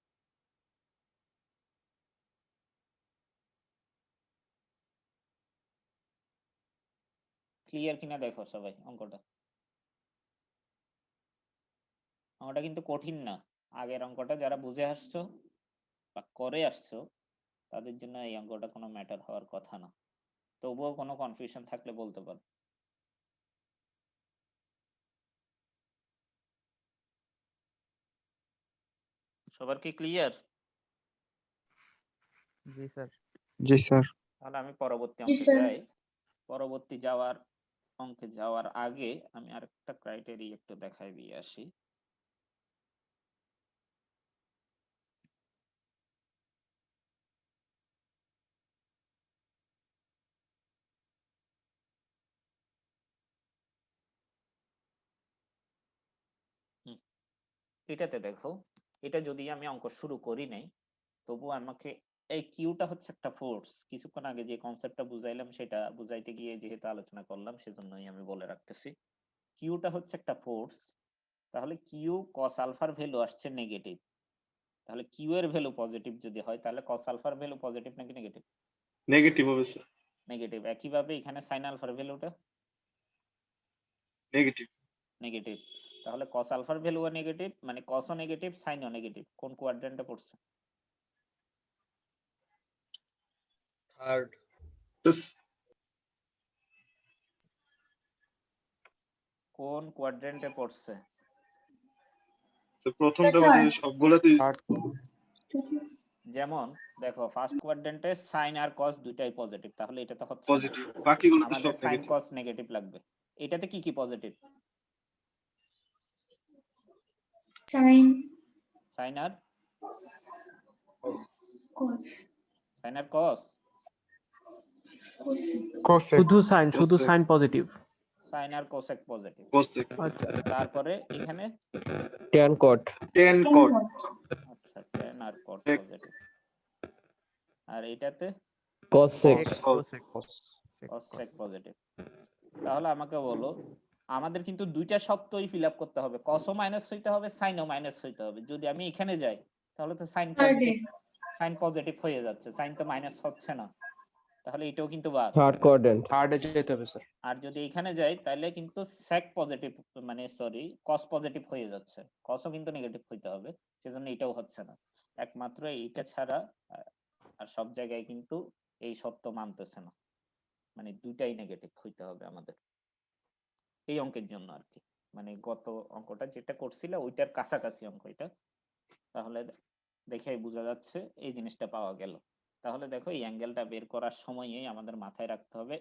S1: ক্লিয়ার কিনা দেখো সবাই অঙ্কটা। অঙ্কটা কিন্তু কঠিন না। আগের অঙ্কটা যারা বুঝে আসছো বা করে আসছো তাদের জন্য এই অঙ্কটা কোনো ম্যাটার হওয়ার কথা না। তবুও কোনো কনফিউশন থাকলে বলতে পারো। সবার কি ক্লিয়ার?
S3: জি স্যার।
S7: জি স্যার।
S1: তাহলে আমি পরবর্তী
S10: জি,
S1: অঙ্কে
S10: স্যার।
S1: যাই। পরবর্তী অঙ্কে যাওয়ার আগে আমি আরেকটা ক্রাইটেরিয়া একটু দেখাই দিয়ে আসি। এটাতে দেখো, এটা যদি আমি অঙ্ক শুরু করি নাই তবু আমাকে এই কিউটা হচ্ছে একটা ফোর্স। কিছুক্ষণ আগে যে কনসেপ্টটা বুঝাইলাম সেটা বুঝাইতে গিয়ে যেহেতু আলোচনা করলাম সেজন্যই আমি বলে রাখতেছি। কিউটা হচ্ছে একটা ফোর্স, তাহলে কিউ কস আলফার ভ্যালু আসছে নেগেটিভ, তাহলে কিউ এর ভ্যালু পজিটিভ যদি হয় তাহলে কস আলফার ভ্যালু পজিটিভ নাকি নেগেটিভ?
S8: নেগেটিভ হবে স্যার।
S1: নেগেটিভ। একইভাবে এখানে সাইন আলফার ভ্যালুটা
S8: নেগেটিভ।
S1: নেগেটিভ, তাহলে কস আলফার ভ্যালুও নেগেটিভ, মানে কসও নেগেটিভ সাইনও নেগেটিভ। কোন কোয়াড্রেন্টে পড়ছে?
S8: থার্ড।
S1: কোন কোয়াড্রেন্টে পড়ছে?
S8: প্রথমটা বাদে সবগুলোতেই
S1: যেমন দেখো ফার্স্ট কোয়াড্রেন্টে সাইন আর কস দুইটাই পজিটিভ, তাহলে এটা তো হচ্ছে
S8: পজিটিভ, বাকিগুলো
S1: আমাদের
S8: সব
S1: সাইন
S8: নেগেটিভ।
S1: কস নেগেটিভ লাগবে। এটাতে কি কি পজিটিভ?
S10: সাইন
S1: সাইন আর
S10: কস
S1: সাইন আর কস,
S9: শুধু সাইন পজিটিভ।
S1: সাইন আর কোসেক পজিটিভ।
S8: কোসেক।
S9: আচ্ছা,
S1: তারপরে এখানে
S11: ট্যান কট
S8: টেন কট।
S1: আচ্ছা tan আর cot পজিটিভ। আর এটাতে
S11: কসেক
S1: cosec পজিটিভ। তাহলে আমাকে বলো, আমাদের কিন্তু দুইটা শর্তই ফিল আপ করতে হবে, কসও মাইনাস হইতে হবে সাইনও মাইনাস হইতে হবে। যদি আমি এখানে যাই তাহলে তো সাইন পজিটিভ হয়ে যাচ্ছে, সাইন তো মাইনাস হচ্ছে না, তাহলে এটাও কিন্তু বাদ।
S11: থার্ড কোয়াড্রেন্ট
S3: থার্ডে যেতে হবে স্যার।
S1: আর যদি এখানে যাই তাহলে কিন্তু sec পজিটিভ, মানে সরি cos পজিটিভ হয়ে যাচ্ছে, cosও কিন্তু নেগেটিভ হইতে হবে, সেজন্য এটাও হচ্ছে না। একমাত্র এইটা ছাড়া আর সব জায়গায় কিন্তু এই সত্য মানতেছে না, মানে দুইটাই নেগেটিভ হইতে হবে আমাদের এই অঙ্কের জন্য আর কি। মানে গত অঙ্কটা যেটা করছিল ওইটার কাছাকাছি অঙ্ক এটা, তাহলে দেখেই বোঝা যাচ্ছে এই জিনিসটা পাওয়া গেল। তাহলে দেখো এই অ্যাঙ্গেলটা বের করার সময়ই আমাদের মাথায় রাখতে হবে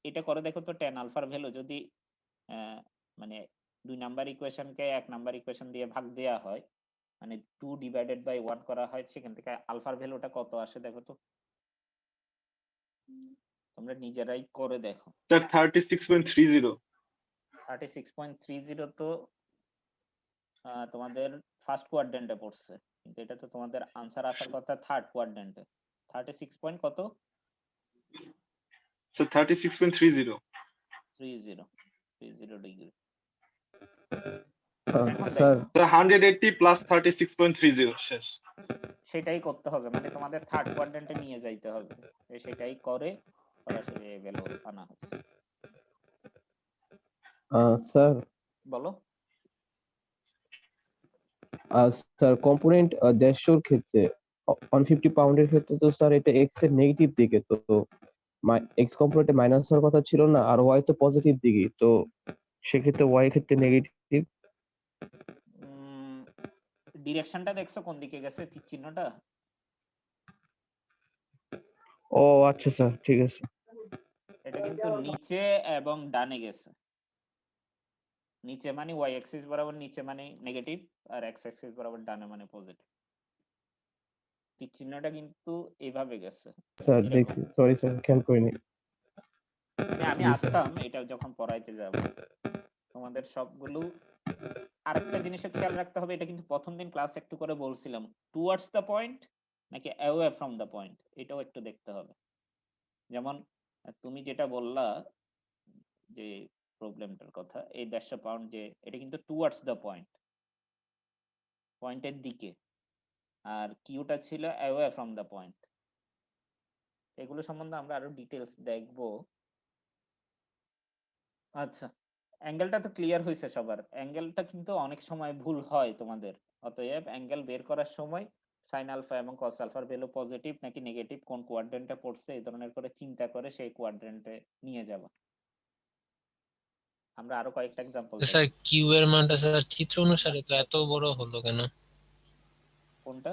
S1: এটা করে দেখো তো tan আলফার ভ্যালু যদি মানে 2 নাম্বার ইকুয়েশনকে 1 নাম্বার ইকুয়েশন দিয়ে ভাগ দেয়া হয়, মানে 2/1 করা হয়, সেখান থেকে আলফার ভ্যালুটা কত আসে দেখো তো, তোমরা নিজেরাই করে দেখো।
S8: স্যার 36.30।
S1: 36.30 তো তোমাদের ফার্স্ট কোয়াড্রেন্টে পড়ছে, কিন্তু এটা তো তোমাদের আনসার আসার কথা থার্ড কোয়াড্রেন্টে। 36 পয়েন্ট কত?
S8: স্যার 36.30।
S1: 30 ডিগ্রি। এখন
S11: স্যার
S1: দেখো
S8: 180 প্লাস 36.30 শেষ।
S1: সেটাই করতে হবে, মানে তোমাদের থার্ড কোয়াড্রেন্টে নিয়ে যাইতে হবে, সেটাই করে সরাসরি এই ভ্যালু আনা হচ্ছে।
S11: স্যার
S1: বলো।
S11: স্যার কম্পোনেন্ট 150 ক্ষেত্রে 150 পাউন্ডের ক্ষেত্রে তো স্যার এটা এক্স এর নেগেটিভ দিকে, তো এক্স কম্পোনেন্টে মাইনাস হওয়ার কথা ছিল না, আর ওয়াই তো পজিটিভ দিকে, তো সেক্ষেত্রে ওয়াই এর ক্ষেত্রে নেগেটিভ।
S1: ডিরেকশনটা দেখছো কোন দিকে গেছে তীর চিহ্নটা?
S11: ও আচ্ছা স্যার, ঠিক আছে।
S1: এটা কিন্তু নিচে এবং ডানে গেছে। নিচে মানে ওয়াই অ্যাক্সিস বরাবর নিচে মানে নেগেটিভ, আর এক্স অ্যাক্সিস বরাবর ডানে মানে পজিটিভ। তীর চিহ্নটা কিন্তু এইভাবে গেছে।
S11: স্যার
S1: এরকম।
S11: দেখছি, সরি স্যার, খেয়াল করিনি।
S1: মানে আমি
S11: জি, স্যার।
S1: আসতাম এটা যখন পড়াইতে যাব তোমাদের সবগুলো। আরেকটা জিনিসে খেয়াল রাখতে হবে, এটা কিন্তু প্রথম দিন ক্লাস একটু করে বলছিলাম, টুয়ার্ডস দ্য পয়েন্ট নাকি অ্যাওয়ে ফ্রম দ্য পয়েন্ট, এটাও একটু দেখতে হবে। যেমন তুমি যেটা বললা যে প্রবলেমটার কথা, এই 150 পাউন্ড, যে এটা কিন্তু টুয়ার্ডস দ্য পয়েন্ট, পয়েন্টের দিকে, আর কিউটা ছিল অ্যাওয়ে ফ্রম দ্য পয়েন্ট। এগুলো সম্বন্ধে আমরা আরো ডিটেলস দেখব। আচ্ছা, অ্যাঙ্গেলটা তো ক্লিয়ার হয়েছে সবার। অ্যাঙ্গেলটা কিন্তু অনেক সময় ভুল হয় তোমাদের, অতএব অ্যাঙ্গেল বের করার সময় সাইন আলফা এবং কস আলফার ভ্যালু পজিটিভ নাকি নেগেটিভ, কোন কোয়াড্রেন্টে পড়ছে, এই ধরনের করে চিন্তা করে সেই কোয়াড্রেন্টে নিয়ে যাবা। আমরা আরো কয়েকটা एग्जांपल
S4: স্যার
S1: দেখব।
S4: কিউ এর মানটা স্যার চিত্র অনুসারে তো এত বড় হলো কেন?
S1: কোনটা?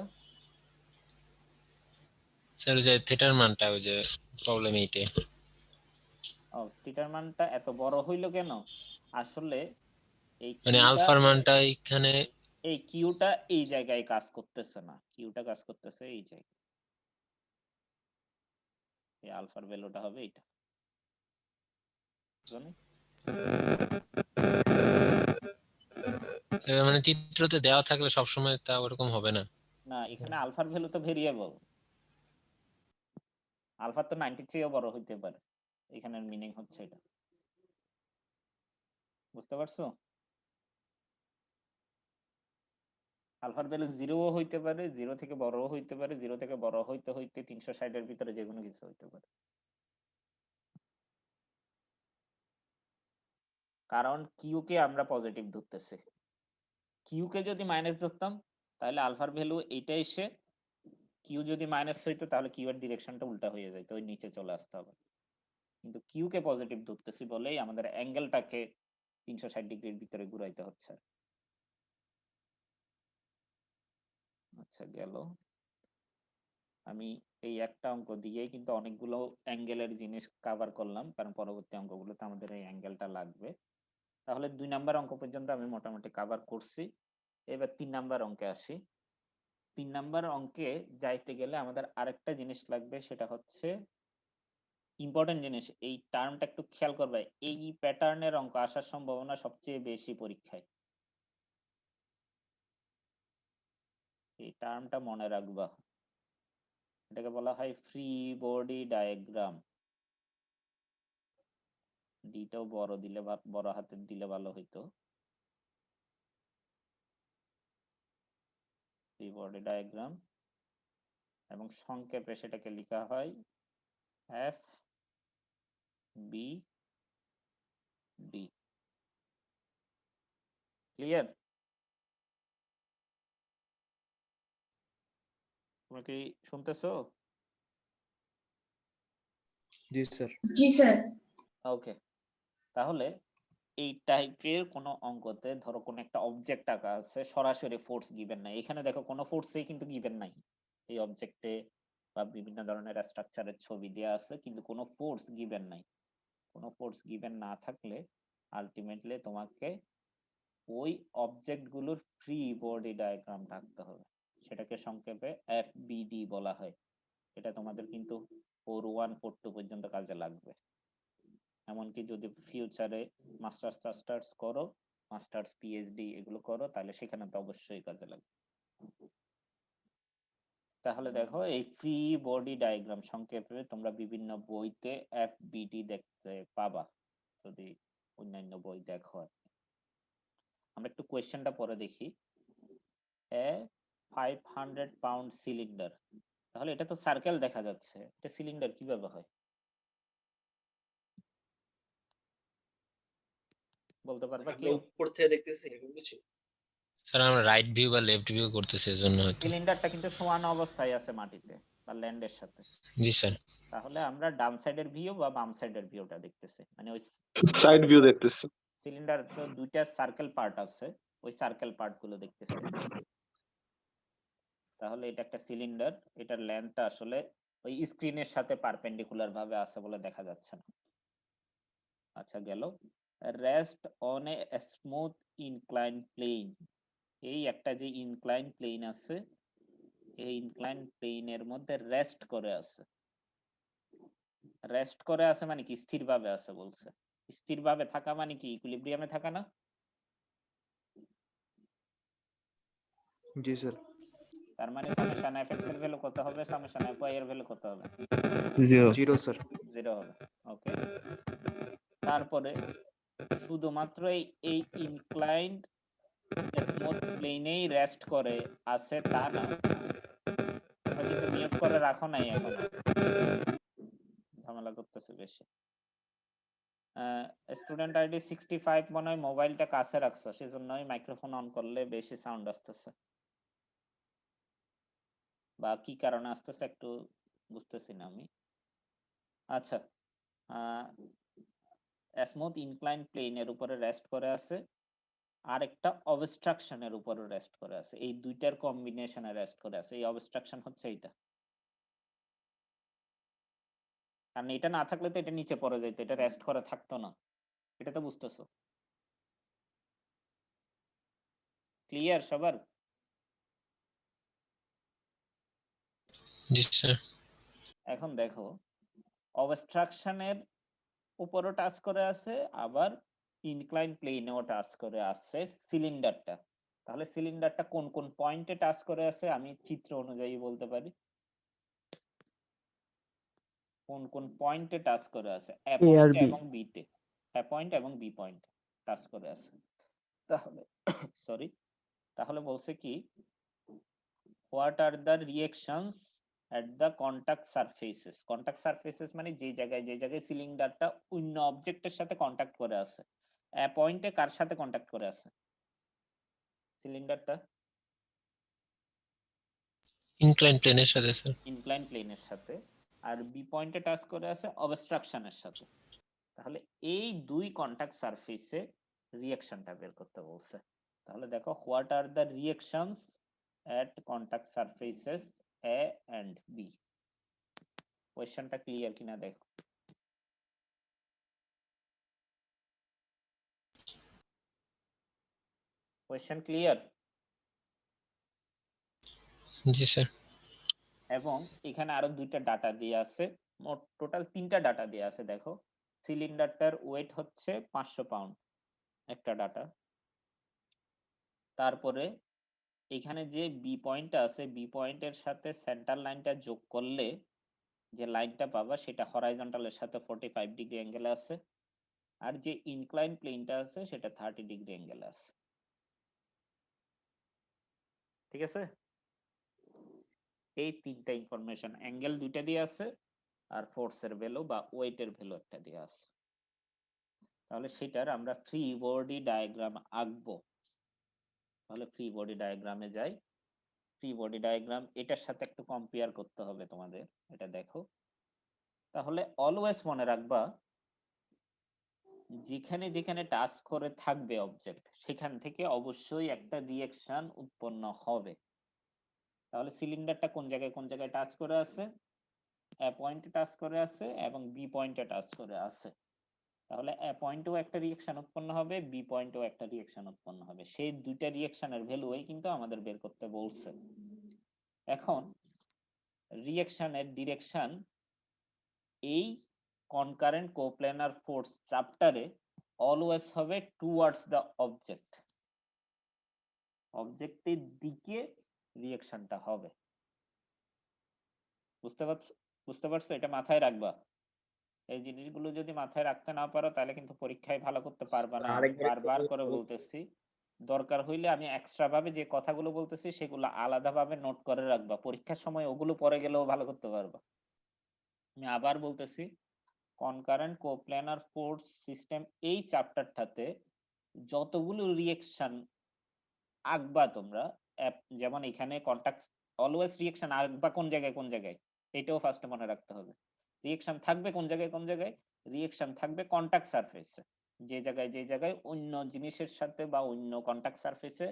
S4: স্যার ওই যে থিটার মানটা, ওই যে প্রবলেম এইটে।
S1: ও, থিটার মানটা এত বড় হইলো কেন? আসলে এই
S4: মানে
S1: কিউটা,
S4: আলফার মানটা এখানে
S1: এই কিউটা এই জায়গায় কাজ করতেছে না, কিউটা কাজ করতেছে এই জায়গায়। এই আলফার ভ্যালুটা হবে এটা, জানি?
S4: মানে চিত্রতে দেওয়া থাকলে সবসময় তা ওরকম হবে না।
S1: না, এখানে আলফার ভ্যালু তো ভেরিয়েবল, আলফা তো 90 চেয়েও বড় হইতে পারে, এখানের মিনিং হচ্ছে এটা। বুঝতে পারছো? আলফার ভ্যালু 0ও হইতে পারে, 0 থেকে বড়ও হইতে পারে, 0 থেকে বড় হইতে হইতে 360 এর ভিতরে যে কোনো কিছু হইতে পারে। কারণ কিউ কে আমরা পজিটিভ ধরতেছি, কিউ কে যদি মাইনাস ধরতাম তাহলে আলফার ভ্যালু এইটা এসে, কিউ যদি মাইনাস হইতো তাহলে কিউ এর ডিরেকশনটা উল্টা হয়ে যেত, ওই নিচে চলে আসতে হবে। কিন্তু কিউ কে পজিটিভ ধরতেছি বলেই আমাদের অ্যাঙ্গেলটাকে 360 ডিগ্রির ভিতরে ঘুরাইতে হচ্ছে। আচ্ছা, গেল। আমি এই একটা অঙ্ক দিয়েই কিন্তু অনেকগুলো অ্যাঙ্গেলের জিনিস কভার করলাম, কারণ পরবর্তী অঙ্কগুলোতে আমাদের এই অ্যাঙ্গেলটা লাগবে। তাহলে 2 নাম্বার অঙ্ক পর্যন্ত আমি মোটামুটি কভার করছি। এবার 3 নাম্বার অঙ্কে আসি। 3 নাম্বার অঙ্কে যাইতে গেলে আমাদের আরেকটা জিনিস লাগবে, সেটা হচ্ছে ইম্পর্টেন্ট জিনিস। এই টার্মটা একটু খেয়াল করবে, এই প্যাটার্নের অঙ্ক আসার সম্ভাবনা সবচেয়ে বেশি পরীক্ষায়। এই টার্মটা মনে রাখবা, এটাকে বলা হয় ফ্রি বডি ডায়াগ্রাম। ডিটাও বড় দিলে বা বড় হাতের দিলে ভালো হইতো। ফ্রি বডি ডায়াগ্রাম, এবং সংক্ষেপে সেটাকে লেখা হয় এফ বি ডি। ক্লিয়ার? তুমি কি শুনতেছো?
S3: জি স্যার।
S10: জি স্যার।
S1: ওকে, তাহলে এই টাইপের কোনো অঙ্কতে ধরো কোনো একটা অবজেক্ট আঁকা আছে, সরাসরি ফোর্স গিভেন নাই, এখানে দেখো কোনো ফোর্সই কিন্তু গিভেন নাই এই অবজেক্টে, বা বিভিন্ন ধরনের স্ট্রাকচারের ছবি দেওয়া আছে কিন্তু কোনো ফোর্স গিভেন নাই। কোনো ফোর্স গিভেন না থাকলে আলটিমেটলি তোমাকে ওই অবজেক্ট গুলোর ফ্রি বডি ডায়াগ্রাম আঁকতে হবে, সেটাকে সংক্ষেপে এফবিডি বলা হয়। এটা তোমাদের কিন্তু 4-1 4-2 পর্যন্ত কাজে লাগবে। এমনকি যদি ফিউচারে মাস্টার্স করো, মাস্টার্স পিএইচডি এগুলো করো, তাহলে সেখানে তো অবশ্যই কাজে লাগবে। তাহলে দেখো, এই ফ্রি বডি ডায়াগ্রাম সংক্ষেপে তোমরা বিভিন্ন বইতে এফবিডি দেখতে পাবা, যদি অন্যান্য বই দেখো। আমরা একটু কোয়েশ্চেনটা পরে দেখি। এ 500 পাউন্ড সিলিন্ডার, তাহলে এটা তো সার্কেল দেখা যাচ্ছে, এটা সিলিন্ডার কিভাবে হয় বলতে পারবা কেউ?
S12: উপর থেকে দেখতেছি এরকম কিছু।
S4: স্যার আমরা রাইট ভিউ বা লেফট ভিউ করতেছি এজন্য হয়তো।
S1: সিলিন্ডারটা কিন্তু সমান অবস্থায় আছে মাটিতে বা ল্যান্ডের সাথে।
S4: জি স্যার।
S1: তাহলে আমরা ডান সাইডের ভিউ বা বাম সাইডের ভিউটা দেখতেছি, মানে ওই
S8: সাইড ভিউ দেখতেছি।
S1: সিলিন্ডার তো দুইটা সার্কেল পার্ট আছে, ওই সার্কেল পার্ট গুলো দেখতেছি। তাহলে এটা একটা সিলিন্ডার, এটার লেন্থটা আসলে ওই স্ক্রিনের সাথে পারপেন্ডিকুলার ভাবে আছে বলে দেখা যাচ্ছে না। আচ্ছা গেল। Rest on a smooth incline plane, এই একটা যে ইনক্লাইন প্লেন আছে, এই ইনক্লাইন প্লেনের মধ্যে রেস্ট করে আছে। রেস্ট করে আছে মানে কি স্থিরভাবে আছে বলছে। স্থিরভাবে থাকা মানে কি ইকুইলিব্রিয়ামে থাকা না?
S3: জি স্যার।
S1: তার মানে সামেশন এফএক্স এর ভ্যালু কত হবে, সামেশন এফওয়াই এর ভ্যালু কত হবে?
S3: 0 স্যার।
S1: 0 হবে। ওকে, তারপরে শুধুমাত্র এই ইনক্লাইন্ড স্মুথ প্লেনেই রেস্ট করে আছে তা না, তোমরা কিন্তু মিউট করে রাখো নাই এখনো, ঝামেলা করতেছে বেশি। স্টুডেন্ট আইডি 65 মনে হয় মোবাইলটা কাছে রাখছো, সেজন্যই মাইক্রোফোন অন করলে বেশি সাউন্ড আসতেছে, বা কি কারণে আসতেছে একটু বুঝতেছি না আমি। আচ্ছা, স্মুথ ইনক্লাইন প্লেনের উপরে রেস্ট করে আছে, আর একটা অবস্ট্রাকশনের উপরে রেস্ট করে আছে, এই দুইটার কম্বিনেশনে রেস্ট করে আছে। এই অবস্ট্রাকশন হচ্ছে এইটা, কারণ এটা না থাকলে তো এটা নিচে পড়ে যেত, এটা রেস্ট করে থাকতো না, এটা তো বুঝতেছো। ক্লিয়ার সবার?
S4: জি স্যার।
S1: এখন দেখো, অবস্ট্রাকশনের উপরও টাচ করে আছে, আবার ইনক্লাইন প্লেনেও টাচ করে আছে সিলিন্ডারটা। তাহলে সিলিন্ডারটা কোন কোন পয়েন্টে টাচ করে আছে আমি চিত্র অনুযায়ী বলতে পারি। কোন কোন পয়েন্টে টাচ করে আছে? এ পয়েন্ট এবং বি তে, এ পয়েন্ট এবং বি পয়েন্ট টাচ করে আছে। তাহলে সরি, তাহলে বলছে কি, what are the reactions at the contact surfaces. Contact surfaces মানে যে জায়গায় সিলিন্ডারটা অন্য অবজেক্টের সাথে কন্টাক্ট করে আছে। এ পয়েন্টে কার সাথে কন্টাক্ট করে আছে সিলিন্ডারটা?
S4: ইনক্লাইন প্লেনের সাথে স্যার।
S1: ইনক্লাইন প্লেনের সাথে। আর বি পয়েন্টে টাচ করে আছে অবস্ট্রাকশনের সাথে। তাহলে এই দুই কন্টাক্ট সারফেসে রিঅ্যাকশনটা বের করতে বলছে। তাহলে দেখো, what are the reactions at contact surfaces A and B. কোশ্চেনটা ক্লিয়ার কিনা দেখো। Question clear?
S4: জি স্যার।
S1: এবং এখানে আরো দুইটা ডাটা দিয়ে আছে, মোট টোটাল 3টা ডাটা দিয়ে আছে। দেখো, সিলিন্ডারটার ওয়েট হচ্ছে 500 পাউন্ড, একটা ডাটা। তারপরে এখানে যে বি পয়েন্টটা আছে, বি পয়েন্টের সাথে সেন্টার লাইনটা যোগ করলে যে লাইনটা পাবা সেটা হরাইজন্টালের সাথে 45 ডিগ্রি অ্যাঙ্গেলে আছে, আর যে ইনক্লাইন প্লেনটা আছে সেটা 30 ডিগ্রি অ্যাঙ্গেলে আছে। ঠিক আছে, এই 3টা ইনফরমেশন, অ্যাঙ্গেল দুইটা দিয়ে আছে, আর ফোর্সের ভ্যালু বা ওয়েটের ভ্যালু একটা দিয়ে আছে। তাহলে সেটার আমরা ফ্রি বডি ডায়াগ্রাম আঁকবো। তাহলে ফ্রি বডি ডায়াগ্রামে যাই। ফ্রি বডি ডায়াগ্রাম এটার সাথে একটু কম্পেয়ার করতে হবে তোমাদের, এটা দেখো। তাহলে অলওয়েজ মনে রাখবা, যেখানে যেখানে টাচ করে থাকবে অবজেক্ট, সেখান থেকে অবশ্যই একটা রিঅ্যাকশন উৎপন্ন হবে। তাহলে সিলিন্ডারটা কোন জায়গায় টাচ করে আছে? এ পয়েন্টে টাচ করে আছে এবং বি পয়েন্টে টাচ করে আছে। তাহলে এ পয়েন্টেও একটা রিঅ্যাকশন উৎপন্ন হবে, বি পয়েন্টেও একটা রিঅ্যাকশন উৎপন্ন হবে। সেই দুইটা রিঅ্যাকশনের ভ্যালুই কিন্তু আমাদের বের করতে বলছে। এখন রিঅ্যাকশনের ডিরেকশন এই কনকারেন্ট কোপ্ল্যানার ফোর্স চ্যাপ্টারে অলওয়েজ হবে টুয়ার্ডস দ্য অবজেক্ট, অবজেক্টের দিকে রিঅ্যাকশনটা হবে। বুঝতে পারছো? এটা মাথায় রাখবা। এই জিনিসগুলো যদি মাথায় রাখতে না পারো তাহলে কিন্তু পরীক্ষায় ভালো করতে পারবে না। বারবার করে বলতেছি, দরকার হইলে আমি এক্সট্রা ভাবে যে কথাগুলো বলতেছি সেগুলো আলাদাভাবে নোট করে রাখবা, পরীক্ষার সময় ওগুলো পরে গেলেও ভালো করতে পারবা। আমি আবার বলতেছি, কনকারেন্ট কোপ্ল্যানার ফোর্স সিস্টেম এই চ্যাপ্টারটাতে যতগুলো রিয়েকশন আঁকবা তোমরা, যেমন এখানে কন্টাক্ট অলওয়েজ রিয়েকশন আঁকবা কোন জায়গায় কোন জায়গায়, এটাও ফার্স্টে মনে রাখতে হবে। রিয়েকশন থাকবে কোন জায়গায় কোন জায়গায়, রিয়েকশন থাকবে কন্টাক্ট সারফেসে, যে জায়গায় অন্য জিনিসের সাথে বা অন্য কন্টাক্ট সারফেসে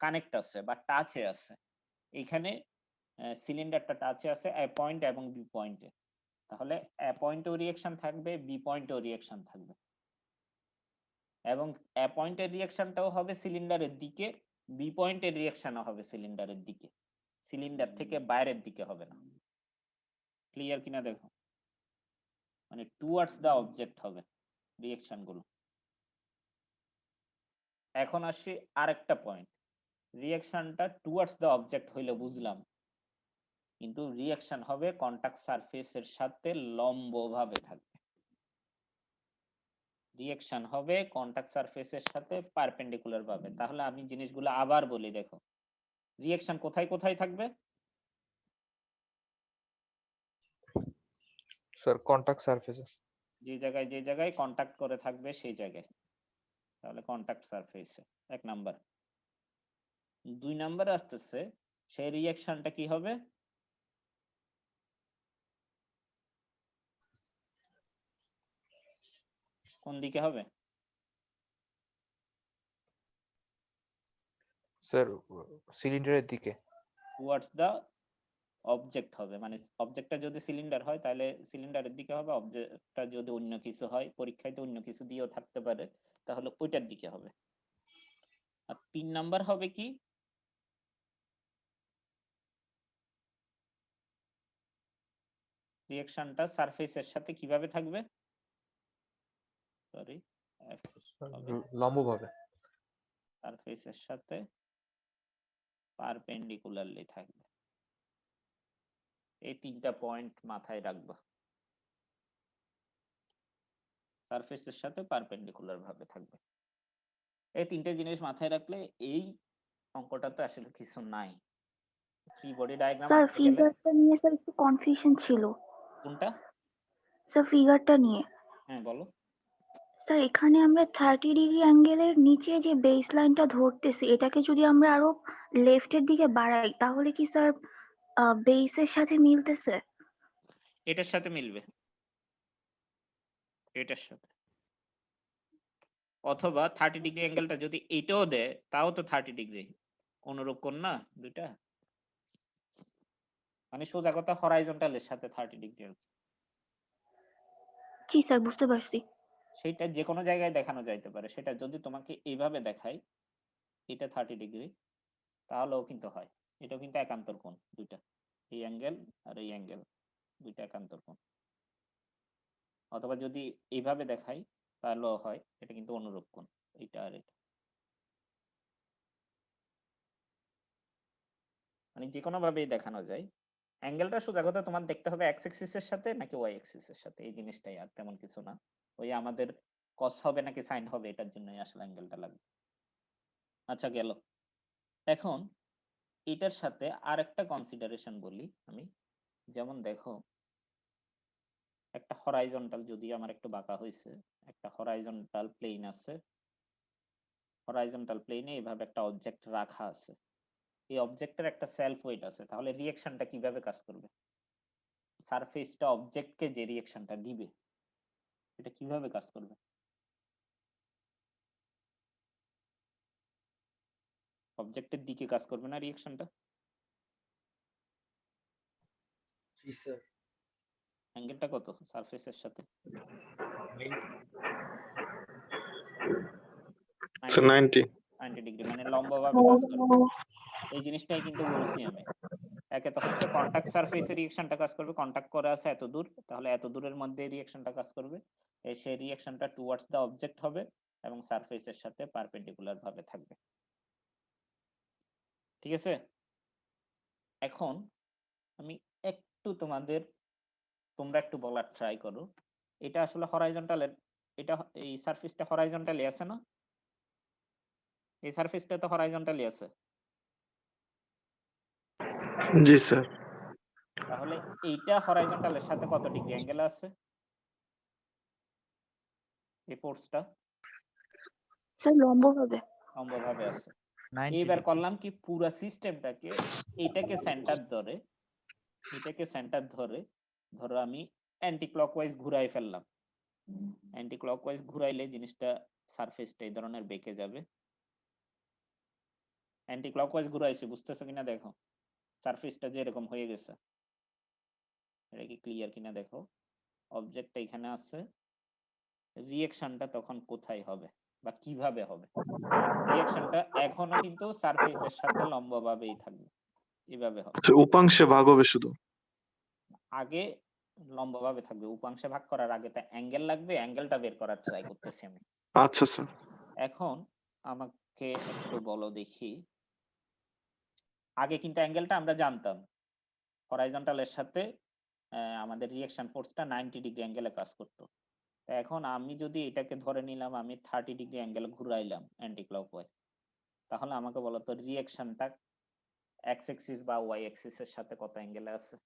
S1: কানেক্ট আছে বা টাচে আছে। এইখানে সিলিন্ডারটা টাচে আছে এ পয়েন্ট এবং বি পয়েন্টে, তাহলে এ পয়েন্টেও রিয়েকশন থাকবে, বি পয়েন্টেও রিয়েকশন থাকবে, এবং এ পয়েন্টের রিয়েকশনটাও হবে সিলিন্ডারের দিকে, বি পয়েন্টের রিয়েকশনও হবে সিলিন্ডারের দিকে, সিলিন্ডার থেকে বাইরের দিকে হবে না। ক্লিয়ার কিনা দেখো, মানে টুয়ার্ডস দা অবজেক্ট হবে রিয়েকশন গুলো। এখন আসি আরেকটা পয়েন্ট, রিয়েকশনটা টুয়ার্ডস দা অবজেক্ট হইলে বুঝলাম, কিন্তু রিয়েকশন হবে কন্টাক্ট সারফেসের সাথে লম্বভাবে থাকবে, রিয়েকশন হবে কন্টাক্ট সারফেসের সাথে পারপেন্ডিকুলার ভাবে। তাহলে আমি জিনিসগুলো আবার বলি, দেখো রিয়েকশন কোথায় কোথায় থাকবে?
S3: স্যার কন্টাক্ট সারফেসে,
S1: যে জায়গায় কন্টাক্ট করে থাকবে সেই জায়গায়, তাহলে কন্টাক্ট সারফেসে এক নাম্বার। 2 নাম্বার আসতেছে, সেই রিয়েকশনটা কি হবে? কোন দিকে হবে?
S3: স্যার সিলিন্ডারের দিকে।
S1: টুয়ার্ডস দা অবজেক্ট হবে, মানে অবজেক্টটা যদি সিলিন্ডার হয় তাহলে সিলিন্ডারের দিকে হবে, অবজেক্টটা যদি অন্য কিছু হয়, পরীক্ষায় তো অন্য কিছু দিয়েও থাকতে পারে, তাহলে ওইটার দিকে হবে। আর 3 নাম্বার হবে কি? রিঅ্যাকশনটা সারফেসের সাথে কিভাবে থাকবে? সরি,
S3: লম্বভাবে
S1: সারফেসের সাথে পারপেন্ডিকুলারলি থাকবে। এই 3টা পয়েন্ট মাথায় রাখবা, সারফেসের সাথে পারপেন্ডিকুলার ভাবে থাকবে। এই 3টে জিনিস মাথায় রাখলে এই অঙ্কটাতে আসলে কিছু নাই। ফ্রি বডি ডায়াগ্রাম
S6: স্যার
S1: আঁকতে গেলে
S6: ফিগারটা নিয়ে স্যার একটু কনফিউশন ছিল।
S1: কোনটা?
S6: স্যার ফিগারটা নিয়ে।
S1: হ্যাঁ বলো।
S6: স্যার এখানে আমরা 30 ডিগ্রি অ্যাঙ্গেলের নিচে যে বেস লাইনটা ধরতেছি, এটাকে যদি আমরা আরো লেফটের দিকে বাড়াই তাহলে কি স্যার বেসের সাথে মিলতেছে?
S1: এটার সাথে মিলবে, এটার সাথে। অথবা 30 ডিগ্রি অ্যাঙ্গেলটা যদি এটাও দেয় তাও তো 30 ডিগ্রি, অনুরূপ কোণ না দুইটা, মানে সোজা কথা হরাইজন্টালের সাথে 30 ডিগ্রি।
S6: জি স্যার, বুঝতে পারছি।
S1: সেটা যে কোনো জায়গায় দেখানো যাইতে পারে, সেটা যদি তোমাকে এইভাবে দেখাই এটা 30 ডিগ্রি তাহলেও কিন্তু হয়, এটাও কিন্তু একান্তর কোণ দুইটা, এই অ্যাঙ্গেল আর এই অ্যাঙ্গেল দুইটা একান্তর কোণ। অথবা যদি এইভাবে দেখাই তাহলেও হয়, এটা কিন্তু অনুরূপ কোণ, এটা আর এটা। মানে যে কোনো ভাবেই দেখানো যায়। অ্যাঙ্গেলটা সোজা কথা তোমার দেখতে হবে এক্স এক্সিসের সাথে নাকি ওয়াই এক্সিসের সাথে, এই জিনিসটাই, আর তেমন কিছু না। ওই আমাদের কস হবে নাকি সাইন হবে এটার জন্যই আসলে অ্যাঙ্গেলটা লাগবে। আচ্ছা গেল। এখন এটার সাথে আরেকটা কনসিডারেশন বলি আমি, যেমন দেখো একটা হরাইজন্টাল, যদি আমার একটু বাঁকা হয়েছে, একটা হরাইজন্টাল প্লেন আছে, হরাইজন্টাল প্লেনে এইভাবে একটা অবজেক্ট রাখা আছে, এই অবজেক্টের একটা সেলফ ওয়েট আছে, তাহলে রিঅ্যাকশনটা কিভাবে কাজ করবে? সারফেসটা অবজেক্টকে যে রিঅ্যাকশনটা দিবে এটা কিভাবে কাজ করবে? অবজেক্টের দিকে কাজ করবে না রিঅ্যাকশনটা?
S3: জি স্যার।
S1: অ্যাঙ্গেলটা কত সারফেসের সাথে?
S8: 90
S1: ডিগ্রি, মানে লম্বভাবে কাজ করবে। এই জিনিসটাই কিন্তু বলছি আমি। একে তো হচ্ছে কন্টাক্ট সারফেসে রিঅ্যাকশনটা কাজ করবে, কন্টাক্ট করে আছে এত দূর, তাহলে এত দূরের মধ্যে রিঅ্যাকশনটা কাজ করবে, সেই রিঅ্যাকশনটা টুয়ার্ডস দা অবজেক্ট হবে এবং সারফেসের সাথে পারপেন্ডিকুলার ভাবে থাকবে। ঠিক আছে? এখন আমি একটু তোমরা একটু বলার ট্রাই করো, এটা আসলে হরাইজন্টালের, এটা এই সারফেসটা হরাইজন্টালি আছে না? এই সারফেসটা তো হরাইজন্টালি আছে,
S8: জি স্যার।
S1: তাহলে এইটা হরাইজন্টালের সাথে কত ডিগ্রি অ্যাঙ্গেল আছে এই ফোর্সটা?
S6: স্যার লম্বভাবে।
S1: লম্বভাবে আছে।
S7: 90
S1: এইবার
S7: degree।
S1: করলাম কি পুরো সিস্টেমটাকে এটাকে সেন্টার ধরে ধরো আমি অ্যান্টি ক্লকওয়াইজ ঘুরাই ফেললাম। অ্যান্টি ক্লকওয়াইজ ঘুরাইলে জিনিসটা সারফেসটা এই ধরনের বেঁকে যাবে। অ্যান্টি ক্লকওয়াইজ ঘুরাইছি, বুঝতেছো কিনা দেখো সারফেসটা যে এরকম হয়ে গেছে। এটা কি ক্লিয়ার কিনা দেখো। অবজেক্টটা এখানে আছে, রিঅ্যাকশনটা তখন কোথায় হবে বা কিভাবে হবে? রিঅ্যাকশনটা এখনো কিন্তু সারফেসের সাথে লম্বভাবেই থাকবে, এভাবে হবে।
S8: আচ্ছা, উপাংশে ভাগ হবে শুধু।
S1: আগে লম্বভাবে থাকবে, উপাংশে ভাগ করার আগে তা অ্যাঙ্গেল লাগবে, অ্যাঙ্গেলটা বের করার ট্রাই করতেছি আমি।
S8: আচ্ছা স্যার।
S1: এখন আমাকে একটু বলো দেখি, আগে কিন্তু অ্যাঙ্গেলটা আমরা জানতাম হরাইজন্টালের সাথে আমাদের রিঅ্যাকশন ফোর্সটা 90 ডিগ্রি অ্যাঙ্গেলে কাজ করতো। তা এখন আমি যদি এটাকে ধরে নিলাম আমি 30 ডিগ্রি অ্যাঙ্গেল ঘুরাইলাম অ্যান্টি ক্লকওয়াইজ, তাহলে আমাকে বলো তো রিঅ্যাকশনটা এক্স অ্যাক্সিস বা ওয়াই অ্যাক্সিসের সাথে কত অ্যাঙ্গেলে আছে?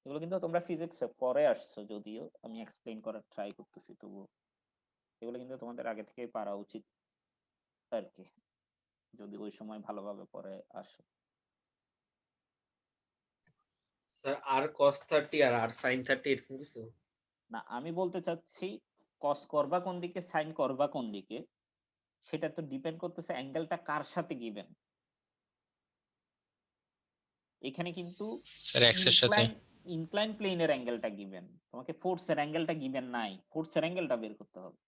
S1: এগুলো কিন্তু তোমরা ফিজিক্সে পরে আসছো, যদিও আমি এক্সপ্লেইন করার ট্রাই করতেছি, তবুও এগুলো কিন্তু তোমাদের আগে থেকেই পারা উচিত আর কি, যদি ওই সময় ভালোভাবে পরে আসো।
S12: স্যার আর cos 30 আর sin 30 এরকম কিছু?
S1: না, আমি বলতে চাচ্ছি কস করবা কোন দিকে, সাইন করবা কোন দিকে, সেটা তো ডিপেন্ড করতেছে অ্যাঙ্গেলটা কার সাথে গিভেন। এখানে কিন্তু
S4: স্যার এক্স এর সাথে
S1: ইনক্লাইন প্লেনের অ্যাঙ্গেলটা গিভেন, তোমাকে ফোর্সের অ্যাঙ্গেলটা গিভেন নাই, ফোর্সের অ্যাঙ্গেলটা বের করতে হবে,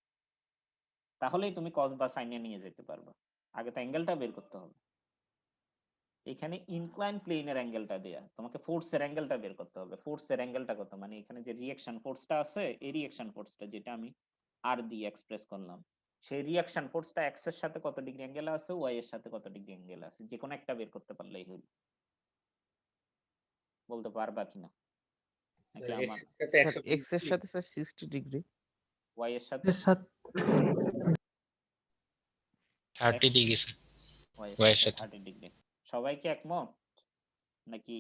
S1: তাহলেই তুমি কস বা সাইনে নিয়ে যেতে পারবা। আগে তো অ্যাঙ্গেলটা বের করতে হবে। এখানে ইনক্লাইন প্লেনের অ্যাঙ্গেলটা দেয়া, তোমাকে ফোর্সের অ্যাঙ্গেলটা বের করতে হবে। ফোর্সের অ্যাঙ্গেলটা কত, মানে এখানে যে রিঅ্যাকশন ফোর্সটা আছে, এই রিঅ্যাকশন ফোর্সটা যেটা আমি আর দিয়ে এক্সপ্রেস করলাম, সেই রিঅ্যাকশন ফোর্সটা এক্স এর সাথে কত ডিগ্রি অ্যাঙ্গেল আছে, ওয়াই এর সাথে কত ডিগ্রি অ্যাঙ্গেল আছে, যে কোনো একটা বের করতে পারলেই হলো। বলতে পারবা কিনা? নাকি আমার
S3: স্যার এক্স এর সাথে স্যার 60 ডিগ্রি,
S1: ওয়াই এর সাথে
S9: এর সাথে
S4: 30 ডিগ্রি স্যার
S1: ওয়াই
S4: ওয়াই
S1: এর
S4: এর
S1: সাথে
S4: সাথে।
S1: 30 ডিগ্রি। সবাই কি একমত নাকি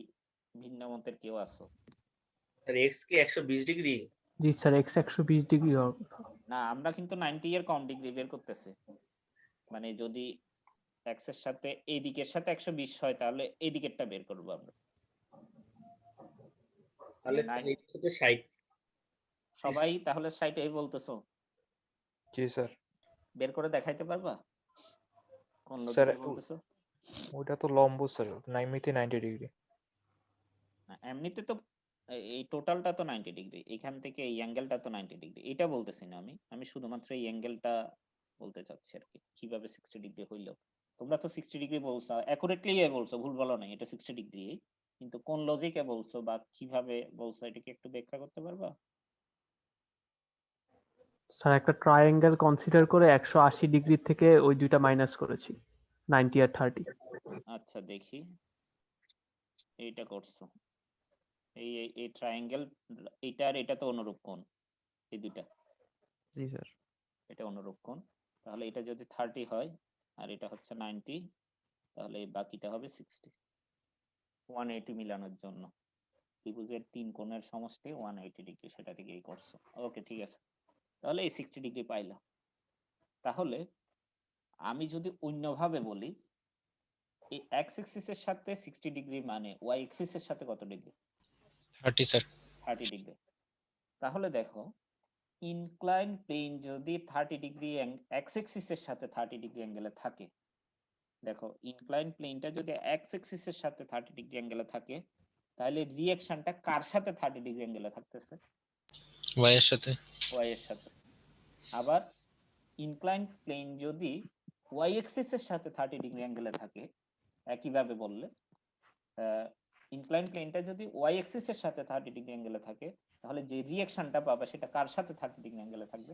S1: ভিন্ন মতের কেউ আছো?
S12: স্যার x কি 120 ডিগ্রি?
S9: জি স্যার এক্স 120 ডিগ্রি হওয়ার কথা।
S1: না, আমরা কিন্তু 90 এর কম ডিগ্রি বের করতেছি। মানে যদি এক্স এর সাথে এই দিকের সাথে 120 হয়, তাহলে এই দিকেরটা বের করব আমরা।
S12: তাহলে
S1: মানে
S12: sin এর সাথে 60।
S1: সবাই তাহলে 60 এই বলতেছো?
S3: জি স্যার।
S1: বের করে দেখাইতে পারবা কোন
S3: স্যার
S1: লজিকে বলতেছো?
S3: ওইটা তো লম্ব স্যার, 90 ডিগ্রি।
S1: না, এমনিতে তো এই টোটালটা তো 90 ডিগ্রি, এখান থেকে এই অ্যাঙ্গেলটা তো 90 ডিগ্রি, এটা বলতেছি না আমি শুধুমাত্র এই অ্যাঙ্গেলটা বলতে চাচ্ছি আর কি, কিভাবে 60 ডিগ্রি হইলো। তোমরা তো 60 ডিগ্রি বলছো, অ্যাকুরেটলি বলছো, ভুল বলো না, এটা 60 ডিগ্রি, কিন্তু কোন লজিকে বলছো বা কিভাবে বলছো এটা কি একটু ব্যাখ্যা করতে পারবা?
S9: স্যার একটা ট্রায়াঙ্গেল কনসিডার করে 180 ডিগ্রি থেকে ওই দুইটা মাইনাস করেছি, 90 আর 30।
S1: আচ্ছা দেখি, এইটা করছো, এই এই ট্রায়াঙ্গেল, এটা আর এটা তো অনুরূপ কোণ, এই দুইটা,
S3: জি স্যার।
S1: এটা অনুরূপ কোণ, তাহলে এটা যদি 30 হয় আর এটা হচ্ছে 90, তাহলে এই বাকিটা হবে 60, 180 মিলানোর জন্য ত্রিভুজের তিন কোণের সমষ্টি 180 ডিগ্রি, সেটা থেকেই করছো। ওকে ঠিক আছে, তাহলে এই 60 ডিগ্রি পাইলাম। তাহলে আমি যদি অন্যভাবে বলি, এই এক্স অ্যাক্সিসের সাথে 60 ডিগ্রি মানে ওয়াই অ্যাক্সিসের সাথে কত ডিগ্রি?
S4: 30 sir
S1: 30 degree. তাহলে দেখো ইনক্লাইন প্লেন যদি 30 ডিগ্রি এক্স অ্যাক্সিসের সাথে 30 ডিগ্রি অ্যাঙ্গেলে থাকে, দেখো ইনক্লাইন প্লেনটা যদি এক্স অ্যাক্সিসের সাথে 30 ডিগ্রি অ্যাঙ্গেলে থাকে, তাহলে রিঅ্যাকশনটা কার সাথে 30 ডিগ্রি অ্যাঙ্গেলে থাকতেছে?
S4: ওয়াই এর সাথে।
S1: ওয়াই এর সাথে। আবার ইনক্লাইন প্লেন যদি ওয়াই অ্যাক্সিসের সাথে 30 ডিগ্রি অ্যাঙ্গেলে থাকে, একইভাবে বললে ইনক্লাইন প্লেনটা যদি ওয়াই অ্যাক্সিসের সাথে 30 ডিগ্রি অ্যাঙ্গেলে থাকে, তাহলে যে রিঅ্যাকশনটা পাবে সেটা কার সাথে 30 ডিগ্রি অ্যাঙ্গেলে থাকবে?